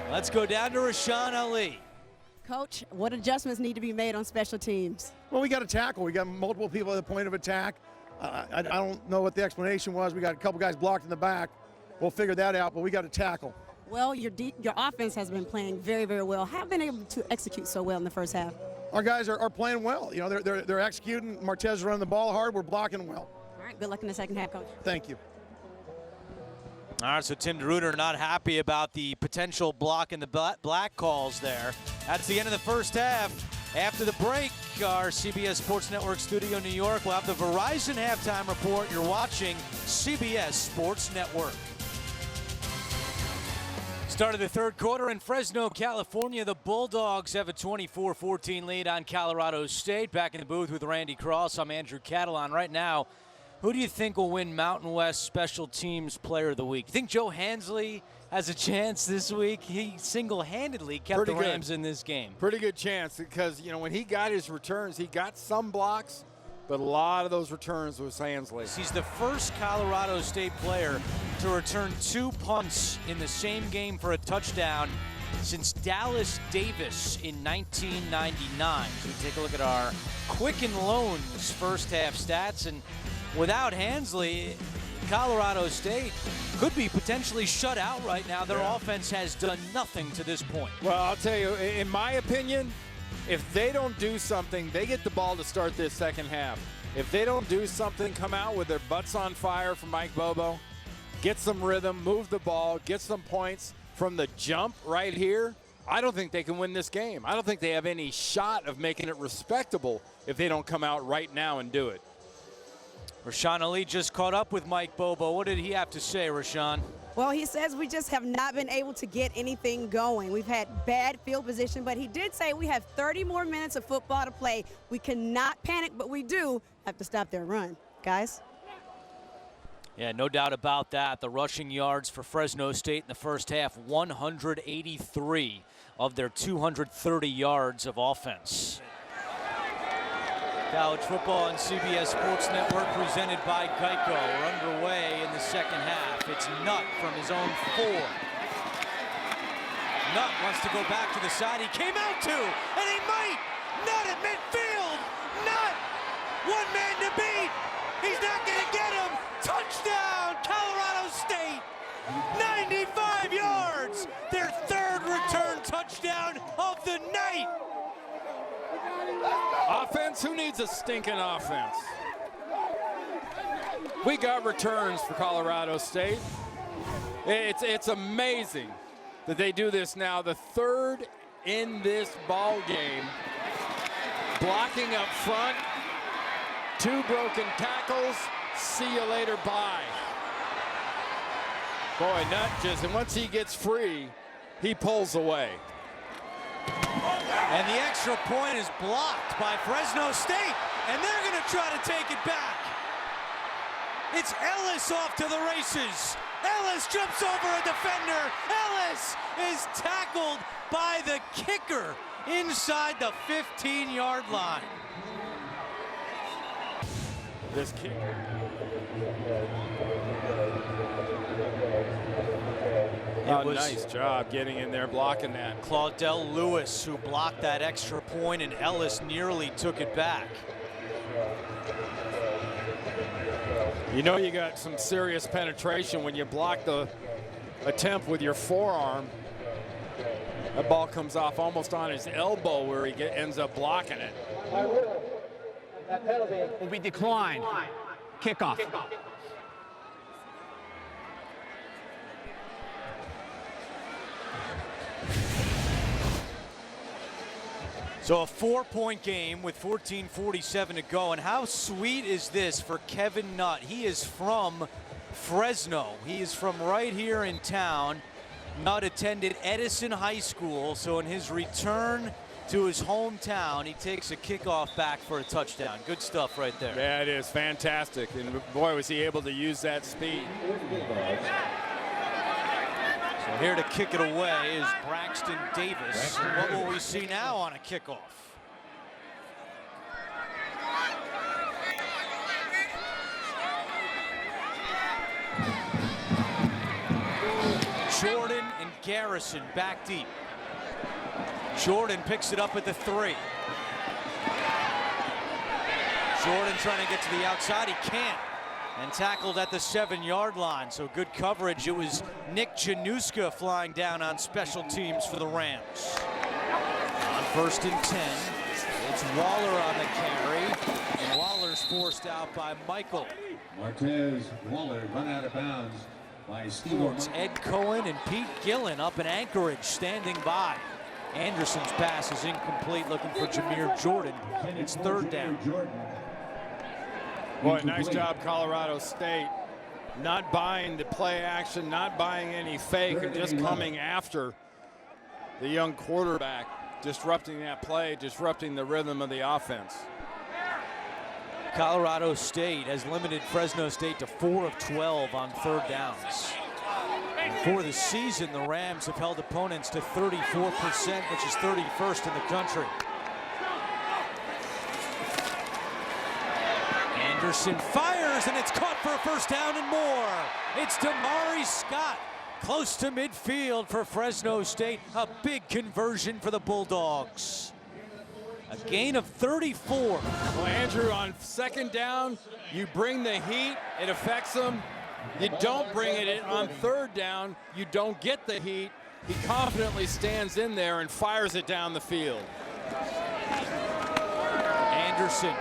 [SPEAKER 1] Let's go down to Rashawn Ali.
[SPEAKER 3] Coach, what adjustments need to be made on special teams?
[SPEAKER 6] Well, we got to tackle. We got multiple people at the point of attack. I don't know what the explanation was. We got a couple guys blocked in the back. We'll figure that out, but we got to tackle.
[SPEAKER 3] Well, your offense has been playing very, very well. How have been able to execute so well in the first half?
[SPEAKER 6] Our guys are playing well. You know, they're executing. Martez is running the ball hard. We're blocking well.
[SPEAKER 3] All right, good luck in the second half, Coach.
[SPEAKER 6] Thank you.
[SPEAKER 1] All right, so Tim DeRuyter not happy about the potential block in the black calls there. That's the end of the first half. After the break, our CBS Sports Network studio in New York will have the Verizon halftime report. You're watching CBS Sports Network. Start of the third quarter in Fresno, California. The Bulldogs have a 24-14 lead on Colorado State. Back in the booth with Randy Cross. I'm Andrew Catalon. Right now, who do you think will win Mountain West Special Teams Player of the Week? You think Joe Hansley has a chance this week? He single-handedly kept the Rams in this game.
[SPEAKER 2] Pretty good chance because, you know, when he got his returns, he got some blocks, but a lot of those returns was Hansley.
[SPEAKER 1] He's the first Colorado State player to return 2 punts in the same game for a touchdown since Dallas Davis in 1999. So we take a look at our Quicken Loans first half stats, and without Hansley, Colorado State could be potentially shut out right now. Their offense has done nothing to this point.
[SPEAKER 2] Well, I'll tell you, in my opinion, if they don't do something, they get the ball to start this second half. If they don't do something, come out with their butts on fire for Mike Bobo, get some rhythm, move the ball, get some points from the jump right here, I don't think they can win this game. I don't think they have any shot of making it respectable if they don't come out right now and do it.
[SPEAKER 1] Rashawn Ali just caught up with Mike Bobo. What did he have to say, Rashawn?
[SPEAKER 3] Well, he says we just have not been able to get anything going. We've had bad field position, but he did say we have 30 more minutes of football to play. We cannot panic, but we do have to stop their run. Guys?
[SPEAKER 1] Yeah, no doubt about that. The rushing yards for Fresno State in the first half, 183 of their 230 yards of offense. College football on CBS Sports Network presented by Geico. We're underway in the second half. It's Nutt from his own 4. Nutt wants to go back to the side. He came out to, and he might. Nutt at midfield. Nutt. One man to beat. He's not going to get him. Touchdown, Colorado State. 95 yards. Their third return touchdown of the night.
[SPEAKER 2] Offense? Who needs a stinking offense? We got returns for Colorado State. It's amazing that they do this now. The third in this ball game. Blocking up front. 2 broken tackles. See you later, bye. Boy, Nutt just, and once he gets free, he pulls away.
[SPEAKER 1] And the extra point is blocked by Fresno State, and they're going to try to take it back. It's Ellis off to the races. Ellis jumps over a defender. Ellis is tackled by the kicker inside the 15-yard line.
[SPEAKER 2] This kick. Nice job getting in there, blocking that.
[SPEAKER 1] Claudel Lewis, who blocked that extra point, and Ellis nearly took it back.
[SPEAKER 2] You know you got some serious penetration when you block the attempt with your forearm. That ball comes off almost on his elbow where he ends up blocking it.
[SPEAKER 5] Will be declined. Kickoff.
[SPEAKER 1] So a 4-point game with 14:47 to go. And how sweet is this for Kevin Nutt? He is from Fresno. He is from right here in town. Nutt attended Edison High School. So in his return to his hometown, he takes a kickoff back for a touchdown. Good stuff right there.
[SPEAKER 2] Yeah, it is fantastic. And boy, was he able to use that speed.
[SPEAKER 1] So here to kick it away is Braxton Davis. And what will we see now on a kickoff? Garrison back deep. Jordan picks it up at the 3. Jordan trying to get to the outside. He can't. And tackled at the 7-yard line. So good coverage. It was Nick Januska flying down on special teams for the Rams. On 1st and 10, it's Waller on the carry. And Waller's forced out by Michael.
[SPEAKER 4] Martez Waller run out of bounds by Steve.
[SPEAKER 1] It's Ed Cohen and Pete Gillen up in Anchorage standing by. Anderson's pass is incomplete, looking for Jameer Jordan. It's 3rd down.
[SPEAKER 2] Boy, nice job, Colorado State. Not buying the play action, not buying any fake, and just coming after the young quarterback, disrupting that play, disrupting the rhythm of the offense.
[SPEAKER 1] Colorado State has limited Fresno State to 4 of 12 on 3rd downs. For the season, the Rams have held opponents to 34%, which is 31st in the country. Anderson fires, and it's caught for a 1st down and more. It's Damari Scott, close to midfield for Fresno State. A big conversion for the Bulldogs. A gain of 34.
[SPEAKER 2] Well, Andrew, on 2nd down, you bring the heat, it affects them. You don't bring it in on 3rd down, you don't get the heat. He confidently stands in there and fires it down the field.
[SPEAKER 1] Anderson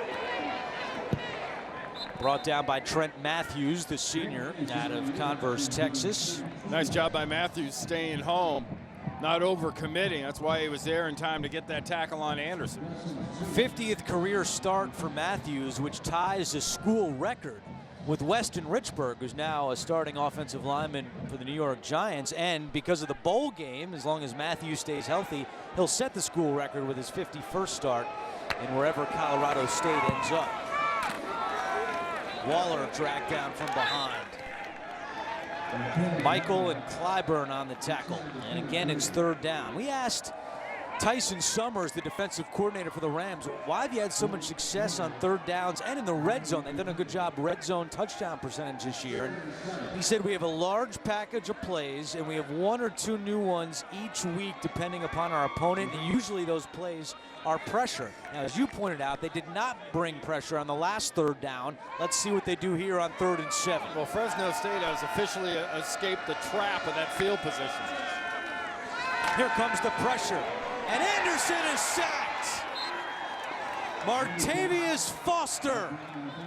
[SPEAKER 1] brought down by Trent Matthews, the senior out of Converse, Texas.
[SPEAKER 2] Nice job by Matthews staying home, not overcommitting. That's why he was there in time to get that tackle on Anderson.
[SPEAKER 1] 50th career start for Matthews, which ties a school record with Weston Richburg, who's now a starting offensive lineman for the New York Giants. And because of the bowl game, as long as Matthews stays healthy, he'll set the school record with his 51st start in wherever Colorado State ends up. Waller dragged down from behind. Michael and Clyburn on the tackle. And again, it's 3rd down. We asked Tyson Summers, the defensive coordinator for the Rams, why have you had so much success on 3rd downs and in the red zone? They've done a good job red zone touchdown percentage this year. And he said we have a large package of plays, and we have 1 or 2 new ones each week depending upon our opponent, and usually those plays are pressure. Now, as you pointed out, they did not bring pressure on the last 3rd down. Let's see what they do here on 3rd and 7.
[SPEAKER 2] Well, Fresno State has officially escaped the trap of that field position.
[SPEAKER 1] Here comes the pressure. And Anderson is sacked. Martavius Foster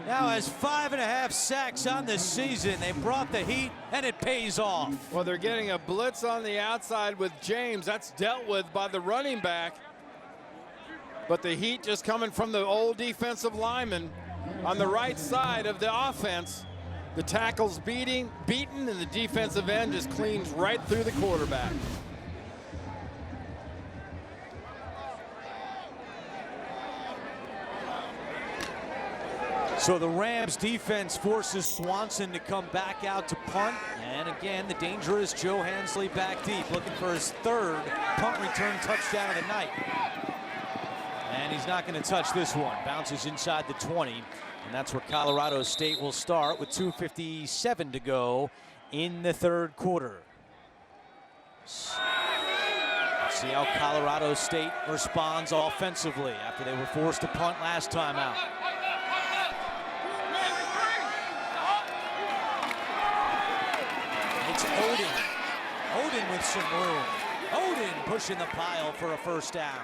[SPEAKER 1] now has 5.5 sacks on this season. They brought the heat, and it pays off.
[SPEAKER 2] Well, they're getting a blitz on the outside with James. That's dealt with by the running back. But the heat just coming from the old defensive lineman on the right side of the offense. The tackle's beaten, and the defensive end just cleans right through the quarterback.
[SPEAKER 1] So the Rams defense forces Swanson to come back out to punt. And again, the dangerous Joe Hansley back deep, looking for his 3rd punt return touchdown of the night. And he's not going to touch this one. Bounces inside the 20. And that's where Colorado State will start with 2:57 to go in the 3rd quarter. Let's see how Colorado State responds offensively after they were forced to punt last time out. It's Odin with some room. Odin pushing the pile for a 1st down.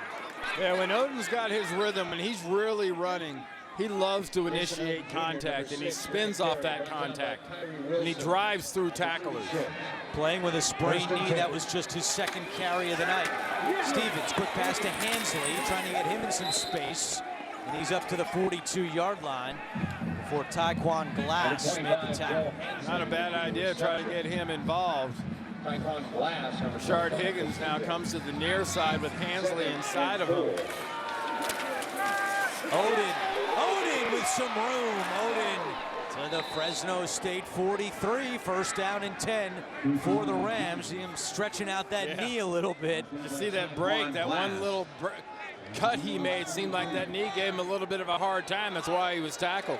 [SPEAKER 2] Yeah, when Odin's got his rhythm and he's really running, he loves to initiate contact, and he spins off that contact, and he drives through tacklers.
[SPEAKER 1] Playing with a sprained knee, that was just his 2nd carry of the night. Stevens, quick pass to Hansley, trying to get him in some space. And he's up to the 42-yard line before Tyquan Glass made the tackle.
[SPEAKER 2] Not a bad idea to try to get him involved. Rashard Higgins now comes to the near side with Hansley inside of him.
[SPEAKER 1] Odin with some room. Odin to the Fresno State 43. 1st down and 10 for the Rams. See him stretching out that knee a little bit.
[SPEAKER 2] You see that break, that one little cut he made seemed like that knee gave him a little bit of a hard time. That's why he was tackled.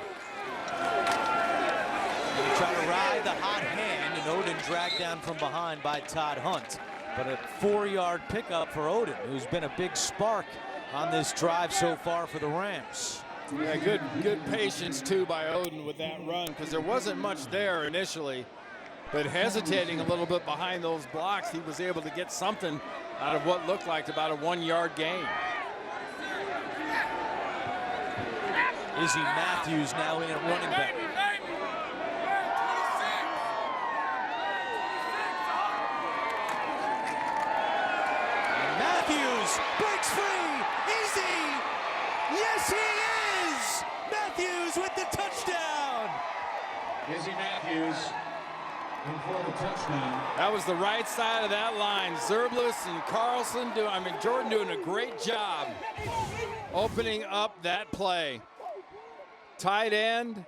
[SPEAKER 1] He tried to ride the hot hand, and Odin dragged down from behind by Todd Hunt. but a 4-yard pickup for Odin, who's been a big spark on this drive so far for the Rams.
[SPEAKER 2] Yeah, good patience too by Odin with that run, because there wasn't much there initially, but hesitating a little bit behind those blocks, he was able to get something out of what looked like about a 1-yard gain.
[SPEAKER 1] Izzy Matthews now in at running back. And Matthews breaks free. Izzy! Yes, he is! Matthews with the touchdown!
[SPEAKER 4] Izzy Matthews in for the touchdown.
[SPEAKER 2] That was the right side of that line. Zerblis and Carlson Jordan doing a great job opening up that play. Tight end,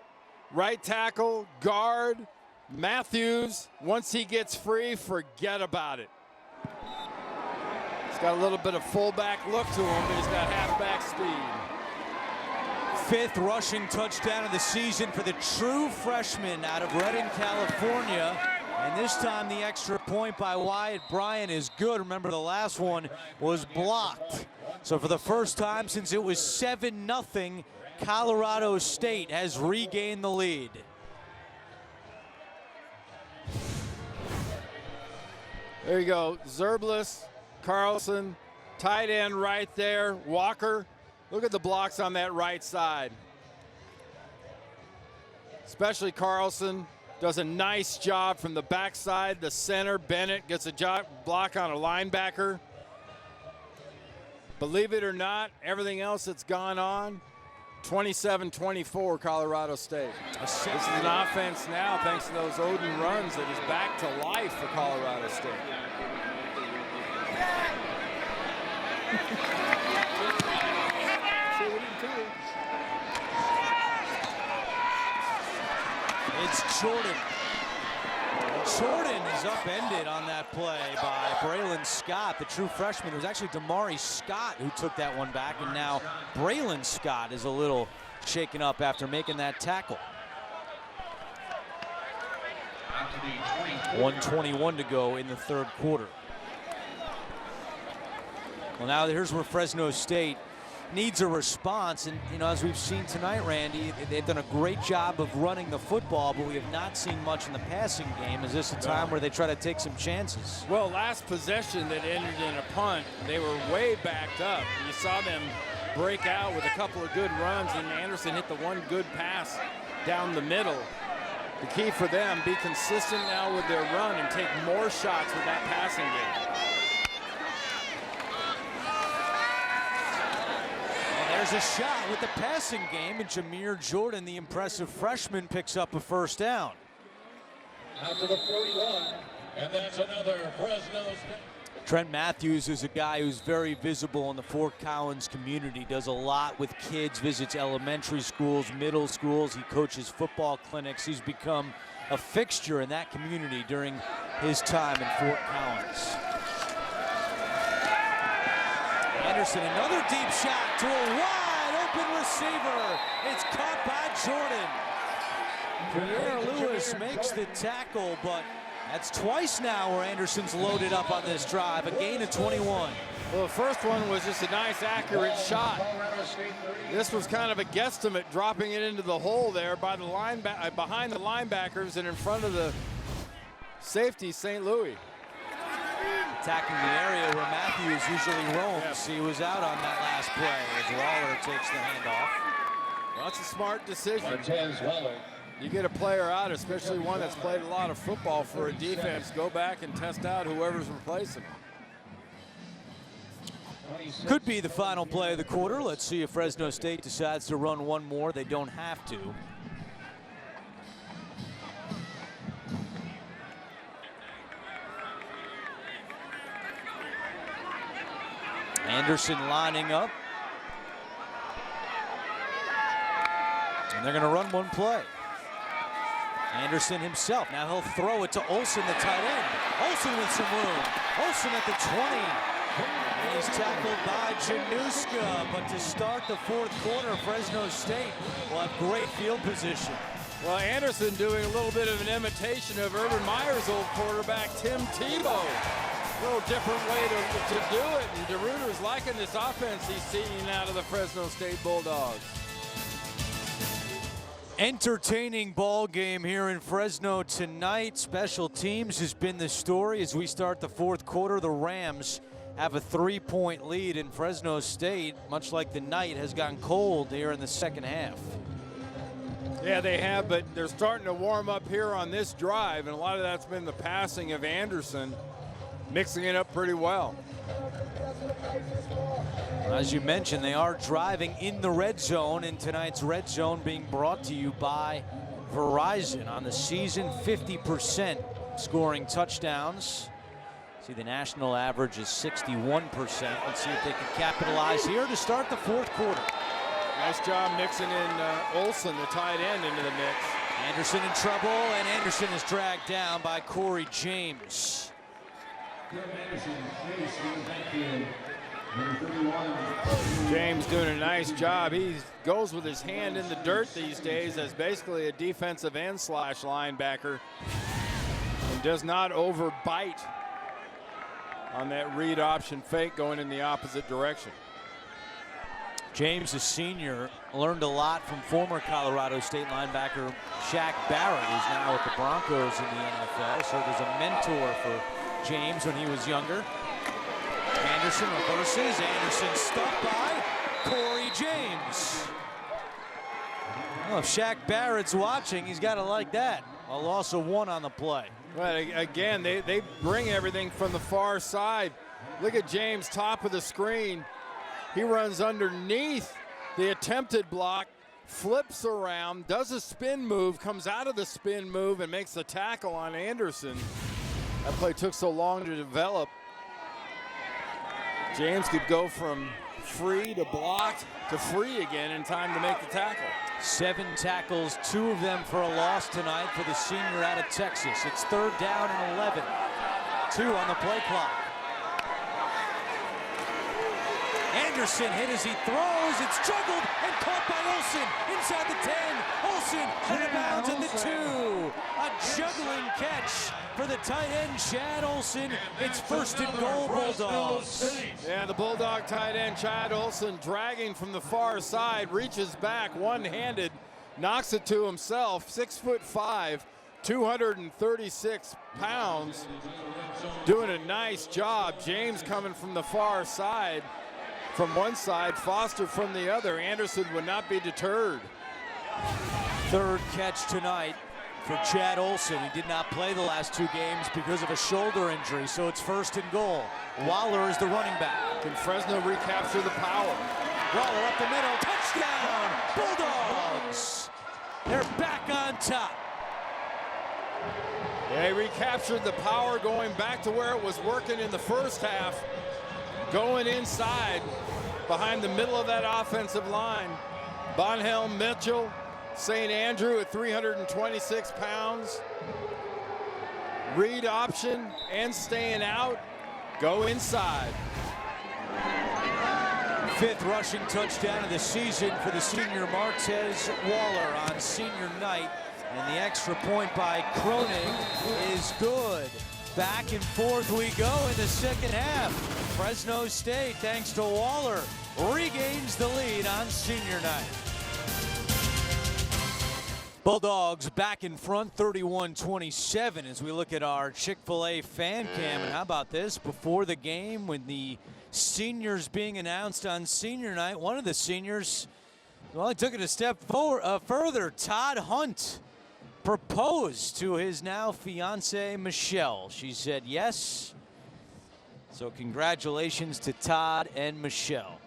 [SPEAKER 2] right tackle, guard, Matthews. Once he gets free, forget about it. He's got a little bit of fullback look to him, but he's got halfback speed.
[SPEAKER 1] 5th rushing touchdown of the season for the true freshman out of Redding, California. And this time the extra point by Wyatt Bryan is good. Remember, the last one was blocked. So for the first time since it was 7-0, Colorado State has regained the lead.
[SPEAKER 2] There you go. Zerblis, Carlson, tight end right there. Walker. Look at the blocks on that right side. Especially Carlson does a nice job from the backside. The center, Bennett, gets a block on a linebacker. Believe it or not, everything else that's gone on, 27-24 Colorado State. This is an offense now, thanks to those Odin runs, that is back to life for Colorado State.
[SPEAKER 1] It's Jordan. Jordan is upended on that play by Braylon Scott, the true freshman. It was actually Damari Scott who took that one back, and now Braylon Scott is a little shaken up after making that tackle. 1:21 to go in the 3rd quarter. Well, now here's where Fresno State needs a response, and as we've seen tonight, Randy, they've done a great job of running the football, but we have not seen much in the passing game. Is this a time where they try to take some chances?
[SPEAKER 2] Well, last possession that ended in a punt, they were way backed up. You saw them break out with a couple of good runs, and Anderson hit the one good pass down the middle. The key for them, be consistent now with their run and take more shots with that passing game.
[SPEAKER 1] There's a shot with the passing game, and Jameer Jordan, the impressive freshman, picks up a 1st down.
[SPEAKER 4] Out to the 41, and that's another Fresno State.
[SPEAKER 1] Trent Matthews is a guy who's very visible in the Fort Collins community, does a lot with kids, visits elementary schools, middle schools. He coaches football clinics. He's become a fixture in that community during his time in Fort Collins. Anderson, another deep shot to a wide open receiver. It's caught by Jordan. Pierre Lewis makes the tackle, but that's twice now where Anderson's loaded up on this drive. A gain of 21.
[SPEAKER 2] Well, the first one was just a nice, accurate shot. This was kind of a guesstimate, dropping it into the hole there by the behind the linebackers and in front of the safety, St. Louis.
[SPEAKER 1] Attacking the area where Matthews usually roams.
[SPEAKER 2] Yes.
[SPEAKER 1] He was out on that last play as Waller takes the handoff.
[SPEAKER 2] Well, that's a smart decision.
[SPEAKER 4] Martez Waller.
[SPEAKER 2] You get a player out, especially one that's played a lot of football for a defense, go back and test out whoever's replacing him.
[SPEAKER 1] Could be the final play of the quarter. Let's see if Fresno State decides to run one more. They don't have to. Anderson lining up. And they're going to run one play. Anderson himself. Now he'll throw it to Olsen, the tight end. Olsen with some room. Olsen at the 20. And he's tackled by Januska. But to start the 4th quarter, Fresno State will have great field position.
[SPEAKER 2] Well, Anderson doing a little bit of an imitation of Urban Meyer's old quarterback, Tim Tebow. A little different way to do it, and DeRuyter's liking this offense he's seeing out of the Fresno State Bulldogs.
[SPEAKER 1] Entertaining ball game here in Fresno tonight. Special teams has been the story as we start the fourth quarter. The Rams have a 3-point lead, and Fresno State, much like the night, has gotten cold here in the second half.
[SPEAKER 2] Yeah, they have, but they're starting to warm up here on this drive, and a lot of that's been the passing of Anderson, mixing it up pretty well.
[SPEAKER 1] As you mentioned, they are driving in the red zone, and tonight's red zone being brought to you by Verizon. On the season, 50% scoring touchdowns. See, the national average is 61%. Let's see if they can capitalize here to start the fourth quarter.
[SPEAKER 2] Nice job mixing in Olsen, the tight end, into the mix.
[SPEAKER 1] Anderson in trouble, and Anderson is dragged down by Corey James.
[SPEAKER 2] James doing a nice job. He goes with his hand in the dirt these days as basically a defensive end slash linebacker, and does not overbite on that read option fake going in the opposite direction.
[SPEAKER 1] James, a senior, learned a lot from former Colorado State linebacker Shaq Barrett, who's now with the Broncos in the NFL. Served as a mentor for James when he was younger. Anderson reverses. Anderson stuck by Corey James. Well, if Shaq Barrett's watching, he's got to like that. A loss of 1 on the play.
[SPEAKER 2] Well, again, they bring everything from the far side. Look at James, top of the screen. He runs underneath the attempted block, flips around, does a spin move, comes out of the spin move, and makes the tackle on Anderson. That play took so long to develop. James could go from free to blocked to free again in time to make the tackle.
[SPEAKER 1] 7 tackles, 2 of them for a loss tonight for the senior out of Texas. It's 3rd down and 11. 2 on the play clock. Anderson hit as he throws. It's juggled and caught by Olsen inside the 10. Olsen out of bounds at the 2. A juggling catch for the tight end, Chad Olsen. It's 1st and goal, Bulldogs.
[SPEAKER 2] Yeah, the Bulldog tight end, Chad Olsen, dragging from the far side, reaches back one-handed, knocks it to himself, 6'5", 236 pounds, doing a nice job. James coming from the far side, from one side, Foster from the other. Anderson would not be deterred.
[SPEAKER 1] 3rd catch tonight for Chad Olsen. He did not play the last 2 games because of a shoulder injury, so it's 1st and goal. Waller is the running back.
[SPEAKER 2] Can Fresno recapture the power?
[SPEAKER 1] Waller up the middle, touchdown, Bulldogs! They're back on top.
[SPEAKER 2] They recaptured the power, going back to where it was working in the first half, going inside behind the middle of that offensive line. Bonhelm, Mitchell, St. Andrew at 326 pounds. Read option and staying out. Go inside.
[SPEAKER 1] 5th rushing touchdown of the season for the senior Martez Waller on senior night. And the extra point by Kronig is good. Back and forth we go in the second half. Fresno State, thanks to Waller, regains the lead on senior night. Bulldogs back in front, 31-27, as we look at our Chick-fil-A fan cam. And how about this? Before the game, when the seniors being announced on senior night, one of the seniors, well, he took it a step further. Todd Hunt proposed to his now fiancée, Michelle. She said yes. So congratulations to Todd and Michelle.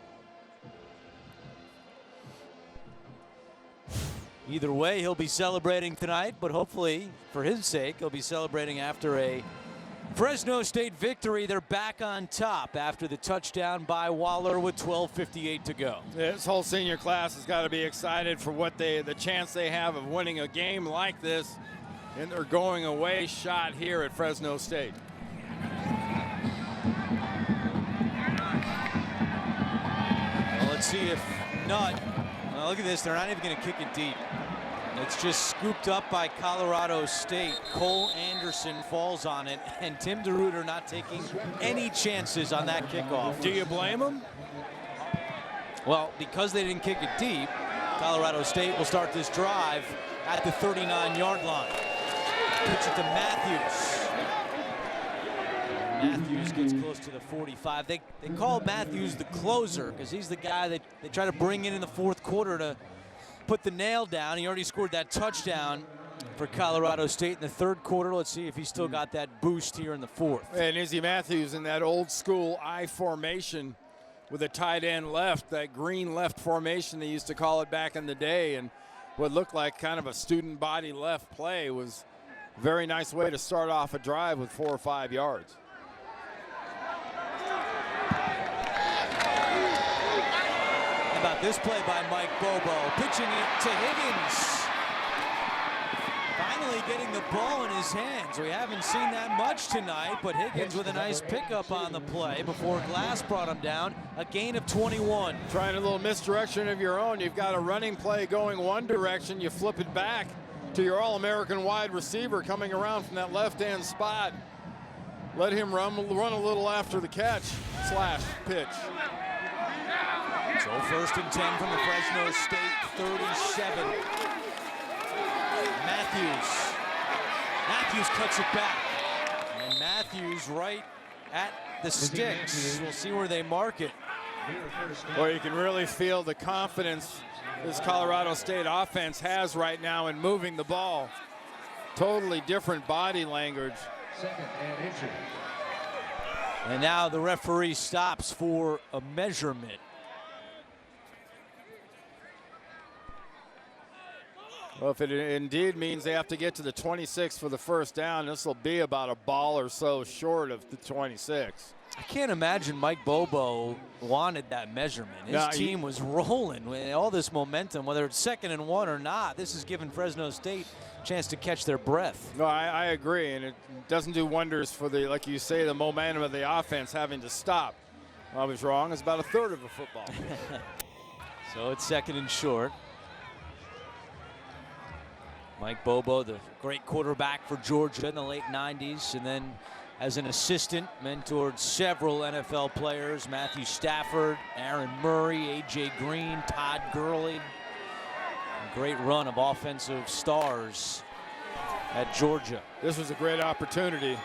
[SPEAKER 1] Either way, he'll be celebrating tonight, but hopefully, for his sake, he'll be celebrating after a Fresno State victory. They're back on top after the touchdown by Waller with 12:58 to go.
[SPEAKER 2] This whole senior class has got to be excited for what the chance they have of winning a game like this in their going away shot here at Fresno State.
[SPEAKER 1] Well, let's see if not. Well, look at this. They're not even going to kick it deep. It's just scooped up by Colorado State. Cole Anderson falls on it, and Tim DeRuyter not taking any chances on that kickoff.
[SPEAKER 2] Do you blame him?
[SPEAKER 1] Well, because they didn't kick it deep, Colorado State will start this drive at the 39-yard line. Pitch it to Matthews. Matthews gets close to the 45. They call Matthews the closer because he's the guy that they try to bring in the fourth quarter to put the nail down. He already scored that touchdown for Colorado State in the third quarter. Let's see if he's still got that boost here in the fourth.
[SPEAKER 2] And Izzy Matthews in that old school I formation with a tight end left, that green left formation they used to call it back in the day, and what looked like kind of a student body left play was a very nice way to start off a drive with 4 or 5 yards.
[SPEAKER 1] How about this play by Mike Bobo, pitching it to Higgins. Finally getting the ball in his hands. We haven't seen that much tonight, but Higgins with a nice pickup on the play before Glass brought him down. A gain of 21.
[SPEAKER 2] Trying a little misdirection of your own. You've got a running play going one direction. You flip it back to your All-American wide receiver coming around from that left-hand spot. Let him run a little after the catch / pitch.
[SPEAKER 1] So 1st and 10 from the Fresno State 37. Matthews cuts it back. And Matthews right at the sticks. We'll see where they mark it.
[SPEAKER 2] Well, you can really feel the confidence this Colorado State offense has right now in moving the ball. Totally different body language.
[SPEAKER 1] And now the referee stops for a measurement.
[SPEAKER 2] Well, if it indeed means they have to get to the 26 for the first down, this will be about a ball or so short of the 26.
[SPEAKER 1] I can't imagine Mike Bobo wanted that measurement. His team was rolling with all this momentum, whether it's 2nd and 1 or not. This has given Fresno State a chance to catch their breath.
[SPEAKER 2] No, I agree, and it doesn't do wonders for the, like you say, the momentum of the offense having to stop. I was wrong. It's about a third of a football.
[SPEAKER 1] So it's 2nd and short. Mike Bobo, the great quarterback for Georgia in the late 90s, and then as an assistant, mentored several NFL players, Matthew Stafford, Aaron Murray, A.J. Green, Todd Gurley. A great run of offensive stars at Georgia.
[SPEAKER 2] This was a great opportunity.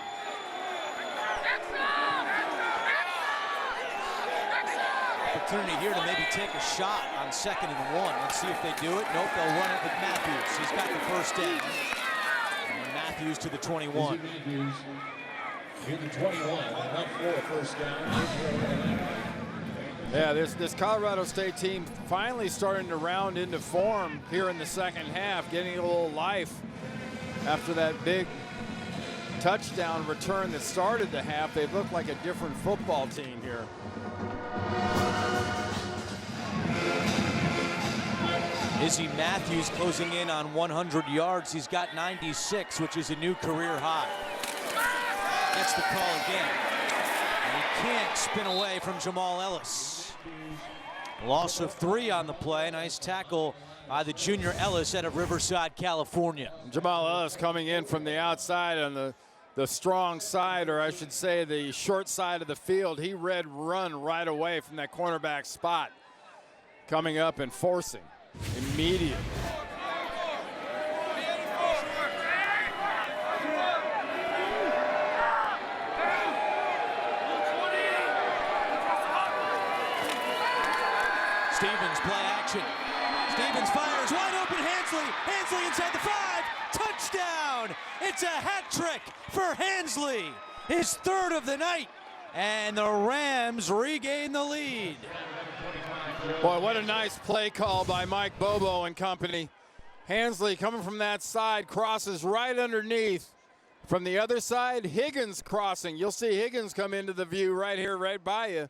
[SPEAKER 1] Opportunity here to maybe take a shot on 2nd and 1. Let's see if they do it. Nope, they'll run it with Matthews. He's got the first down. And Matthews to the 21.
[SPEAKER 4] In the 21, enough for a first down.
[SPEAKER 2] Yeah, this Colorado State team finally starting to round into form here in the second half, getting a little life after that big touchdown return that started the half. They've looked like a different football team here.
[SPEAKER 1] Izzy Matthews closing in on 100 yards. He's got 96, which is a new career high. That's the call again. And he can't spin away from Jamal Ellis. Loss of 3 on the play. Nice tackle by the junior Ellis out of Riverside, California.
[SPEAKER 2] Jamal Ellis coming in from the outside on the strong side, or I should say the short side of the field. He read run right away from that cornerback spot. Coming up and forcing immediate.
[SPEAKER 1] Stevens play action. Stevens fires wide open. Hensley inside the 5. Touchdown! It's a hat trick for Hensley. His 3rd of the night. And the Rams regain the lead.
[SPEAKER 2] Boy, what a nice play call by Mike Bobo and company. Hensley coming from that side, crosses right underneath. From the other side, Higgins crossing. You'll see Higgins come into the view right here, right by you.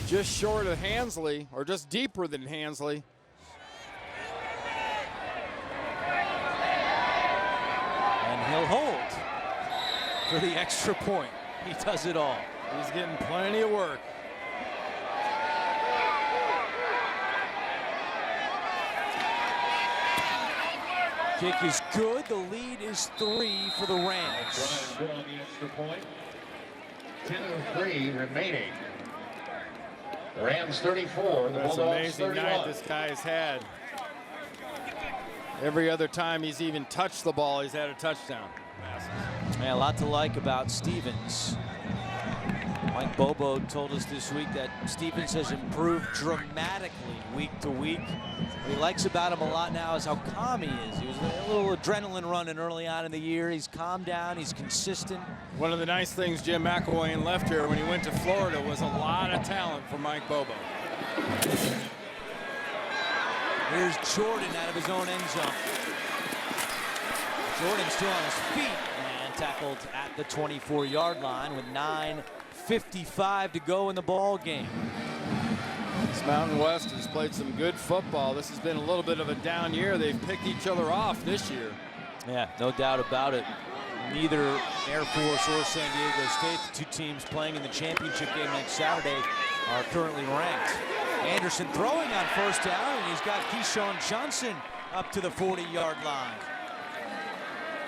[SPEAKER 2] Just short of Hensley, or just deeper than Hensley.
[SPEAKER 1] And he'll hold for the extra point. He does it all.
[SPEAKER 2] He's getting plenty of work.
[SPEAKER 1] Kick is good. The lead is 3 for the Rams.
[SPEAKER 4] Good on the extra point. 10:03 remaining. Rams 34. The
[SPEAKER 2] That's an
[SPEAKER 4] Bulldogs
[SPEAKER 2] amazing
[SPEAKER 4] 31.
[SPEAKER 2] night this guy has had. Every other time he's even touched the ball, he's had a touchdown.
[SPEAKER 1] Yeah, a lot to like about Stevens. Mike Bobo told us this week that Stevens has improved dramatically week to week. What he likes about him a lot now is how calm he is. He was a little adrenaline running early on in the year. He's calmed down. He's consistent.
[SPEAKER 2] One of the nice things Jim McElwain left here when he went to Florida was a lot of talent for Mike Bobo.
[SPEAKER 1] Here's Jordan out of his own end zone. Jordan still on his feet and tackled at the 24-yard line with 9:55 to go in the ball game.
[SPEAKER 2] This Mountain West has played some good football. This has been a little bit of a down year. They've picked each other off this year.
[SPEAKER 1] Yeah, no doubt about it. Neither Air Force or San Diego State, the two teams playing in the championship game next Saturday, are currently ranked. Anderson throwing on first down, and he's got Keyshawn Johnson up to the 40-yard line.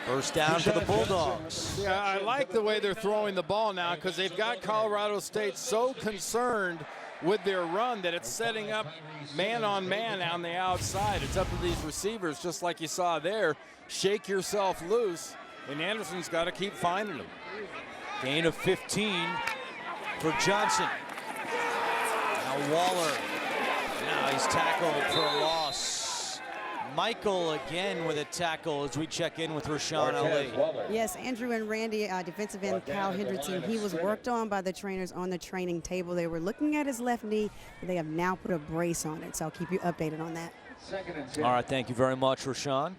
[SPEAKER 1] First down for the Bulldogs.
[SPEAKER 2] Yeah, I like the way they're throwing the ball now because they've got Colorado State so concerned with their run that it's setting up man on man on the outside. It's up to these receivers, just like you saw there. Shake yourself loose, and Anderson's got to keep finding them.
[SPEAKER 1] Gain of 15 for Johnson. Now Waller. Now he's tackled for a loss. Michael again with a tackle as we check in with Rashawn Ali.
[SPEAKER 3] Yes, Andrew and Randy, defensive end Kyle Hendrickson, he was worked on by the trainers on the training table. They were looking at his left knee, but they have now put a brace on it, so I'll keep you updated on that.
[SPEAKER 1] All right, thank you very much, Rashawn.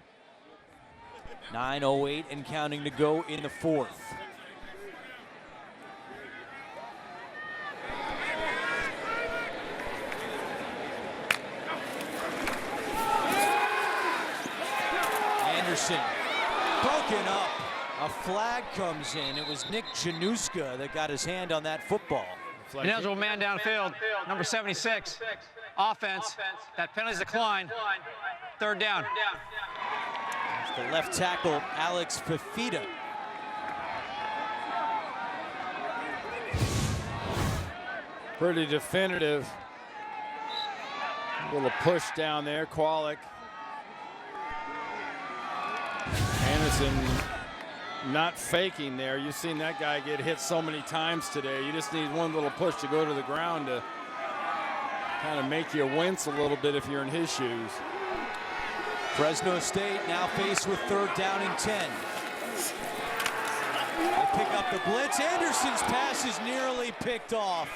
[SPEAKER 1] 9:08 and counting to go in the fourth. Anderson broken up. A flag comes in. It was Nick Januska that got his hand on that football.
[SPEAKER 5] Ineligible man downfield, number 76. Offense. That penalty's declined. Third down.
[SPEAKER 1] It's the left tackle, Alex Fafita.
[SPEAKER 2] Pretty definitive. Little push down there, Kwalik. Anderson not faking there. You've seen that guy get hit so many times today. You just need one little push to go to the ground to kind of make you wince a little bit if you're in his shoes.
[SPEAKER 1] Fresno State now faced with third down and 10. They pick up the blitz. Anderson's pass is nearly picked off.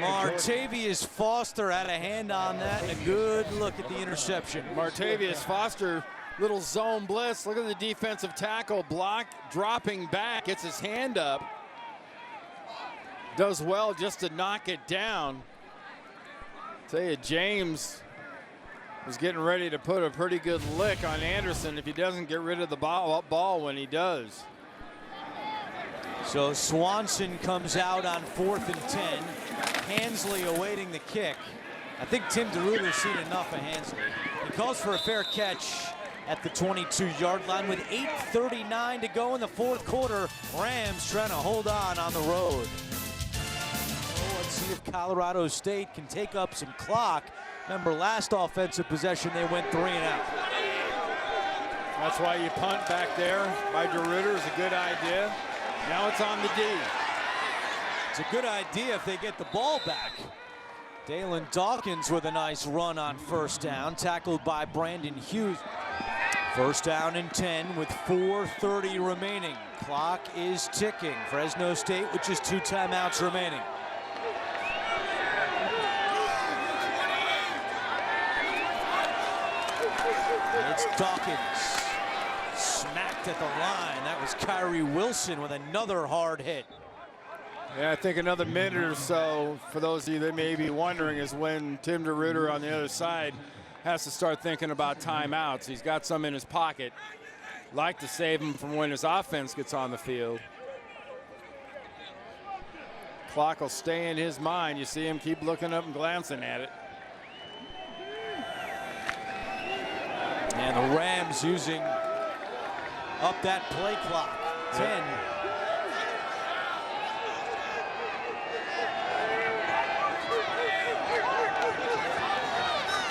[SPEAKER 1] Martavius Foster had a hand on that and a good look at the interception.
[SPEAKER 2] Martavius Foster, little zone blitz. Look at the defensive tackle block, dropping back, gets his hand up. Does well just to knock it down. Tell you, James was getting ready to put a pretty good lick on Anderson if he doesn't get rid of the ball when he does.
[SPEAKER 1] So Swanson comes out on 4th and 10. Hansley awaiting the kick. I think Tim DeRuyter's seen enough of Hansley. He calls for a fair catch at the 22-yard line with 8:39 to go in the fourth quarter. Rams trying to hold on the road. Oh, let's see if Colorado State can take up some clock. Remember, last offensive possession, they went 3 and out.
[SPEAKER 2] That's why you punt back there by DeRuyter is a good idea. Now it's on the D.
[SPEAKER 1] It's a good idea if they get the ball back. Dalen Dawkins with a nice run on first down, tackled by Brandon Hughes. First down and 10 with 4:30 remaining. Clock is ticking. Fresno State with just 2 timeouts remaining. It's Dawkins. Smacked at the line. That was Kyrie Wilson with another hard hit.
[SPEAKER 2] Yeah, I think another minute or so, for those of you that may be wondering, is when Tim DeRuyter on the other side has to start thinking about timeouts. He's got some in his pocket. Like to save him from when his offense gets on the field. Clock will stay in his mind. You see him keep looking up and glancing at it.
[SPEAKER 1] And the Rams using up that play clock. 10.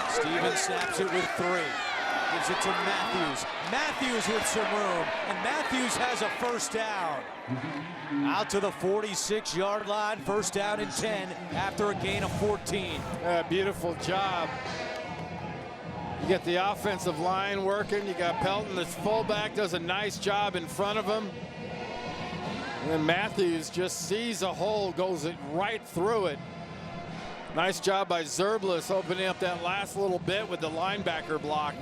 [SPEAKER 1] Stevens snaps it with 3. Gives it to Matthews. Matthews with some room, and Matthews has a first down. Out to the 46-yard line, first down and 10 after a gain of 14.
[SPEAKER 2] Beautiful job. You get the offensive line working. You got Pelton, this fullback, does a nice job in front of him. And then Matthews just sees a hole, goes it right through it. Nice job by Zerblis opening up that last little bit with the linebacker block.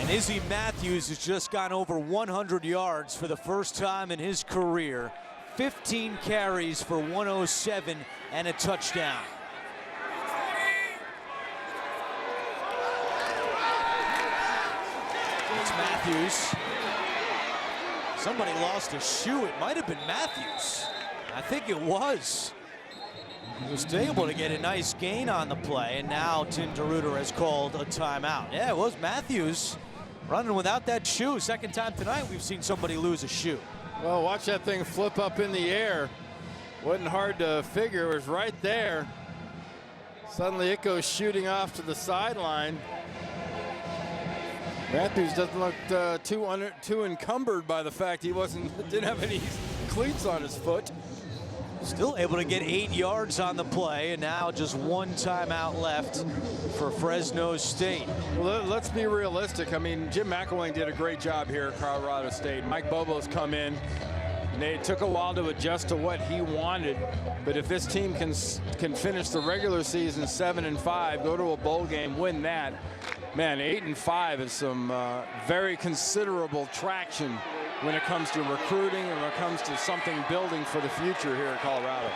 [SPEAKER 1] And Izzy Matthews has just gone over 100 yards for the first time in his career. 15 carries for 107 and a touchdown. It's Matthews. Somebody lost a shoe. It might have been Matthews. I think it was. He was able to get a nice gain on the play, and now Tim DeRuyter has called a timeout. Yeah, it was Matthews running without that shoe. Second time tonight we've seen somebody lose a shoe.
[SPEAKER 2] Well, watch that thing flip up in the air. Wasn't hard to figure. It was right there. Suddenly it goes shooting off to the sideline. Matthews doesn't look too encumbered by the fact he didn't have any cleats on his foot.
[SPEAKER 1] Still able to get 8 yards on the play, and now just one timeout left for Fresno State.
[SPEAKER 2] Well, let's be realistic. I mean, Jim McElwain did a great job here at Colorado State. Mike Bobo's come in, and it took a while to adjust to what he wanted. But if this team can finish the regular season 7-5, go to a bowl game, win that, man, 8-5 is some very considerable traction when it comes to recruiting and when it comes to something building for the future here at Colorado.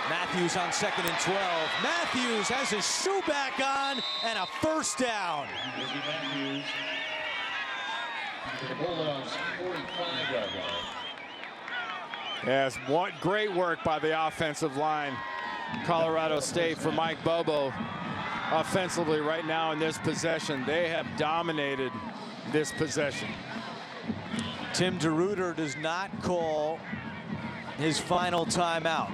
[SPEAKER 1] Matthews on 2nd and 12. Matthews has his shoe back on and a first down.
[SPEAKER 4] Izzy Matthews to the Bulldogs 45-yard line.
[SPEAKER 2] Yes, what great work by the offensive line. Colorado State for Mike Bobo offensively right now in this possession. They have dominated this possession.
[SPEAKER 1] Tim DeRuyter does not call his final timeout.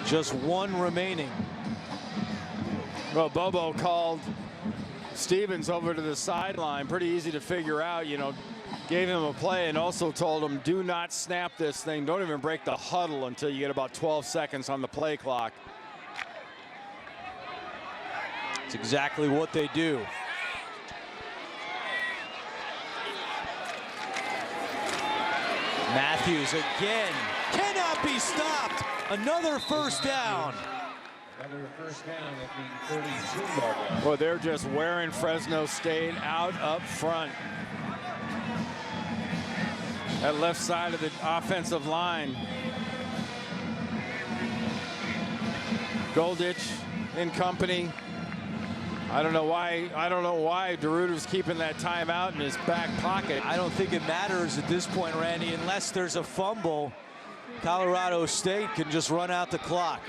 [SPEAKER 1] Just one remaining.
[SPEAKER 2] Well, Bobo called Stevens over to the sideline. Pretty easy to figure out, you know, gave him a play and also told him, do not snap this thing. Don't even break the huddle until you get about 12 seconds on the play clock.
[SPEAKER 1] It's exactly what they do. Matthews again cannot be stopped. Another first down.
[SPEAKER 4] Another first down at the 32-yard line.
[SPEAKER 2] Well, they're just wearing Fresno State out up front. That left side of the offensive line. Golditch in company. I don't know why DeRuyter's keeping that timeout in his back pocket.
[SPEAKER 1] I don't think it matters at this point, Randy, unless there's a fumble. Colorado State can just run out the clock.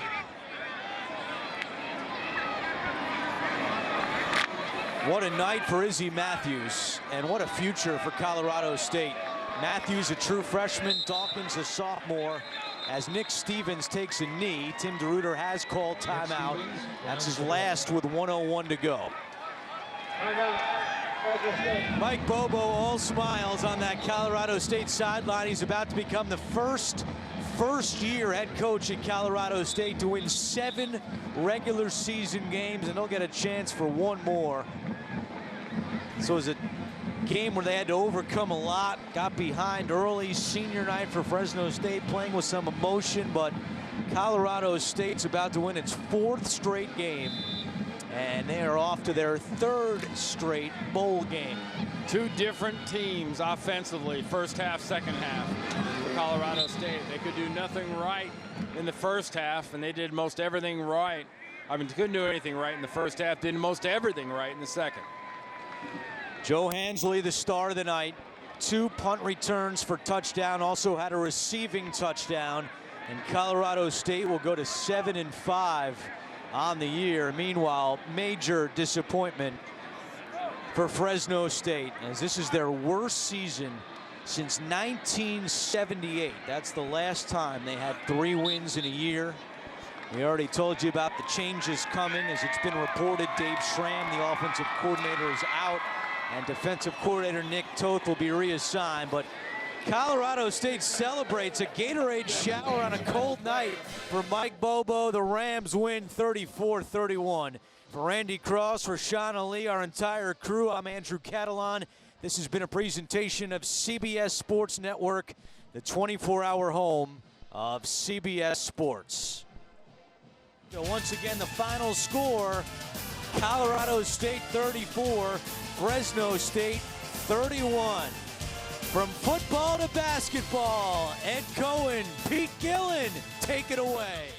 [SPEAKER 1] What a night for Izzy Matthews, and what a future for Colorado State. Matthews, a true freshman, Dawkins, a sophomore. As Nick Stevens takes a knee, Tim DeRuyter has called timeout. That's his last with 1:01 to go. Mike Bobo all smiles on that Colorado State sideline. He's about to become the first-year head coach at Colorado State to win 7 regular season games, and they'll get a chance for one more. So is it game where they had to overcome a lot, got behind early, senior night for Fresno State, playing with some emotion, but Colorado State's about to win its 4th straight game, and they are off to their 3rd straight bowl game.
[SPEAKER 2] 2 different teams offensively, first half, second half for Colorado State. They could do nothing right in the first half, and they did most everything right. I mean, they couldn't do anything right in the first half, did most everything right in the second.
[SPEAKER 1] Joe Hansley, the star of the night. 2 punt returns for touchdown, also had a receiving touchdown. And Colorado State will go to 7-5 on the year. Meanwhile, major disappointment for Fresno State, as this is their worst season since 1978. That's the last time they had 3 wins in a year. We already told you about the changes coming, as it's been reported Dave Schramm, the offensive coordinator, is out, and defensive coordinator Nick Toth will be reassigned. But Colorado State celebrates a Gatorade shower on a cold night for Mike Bobo. The Rams win 34-31. For Randy Cross, for Sean Ali, our entire crew, I'm Andrew Catalan. This has been a presentation of CBS Sports Network, the 24-hour home of CBS Sports. So once again, the final score, Colorado State 34, Fresno State 31. From football to basketball, Ed Cohen, Pete Gillen, take it away.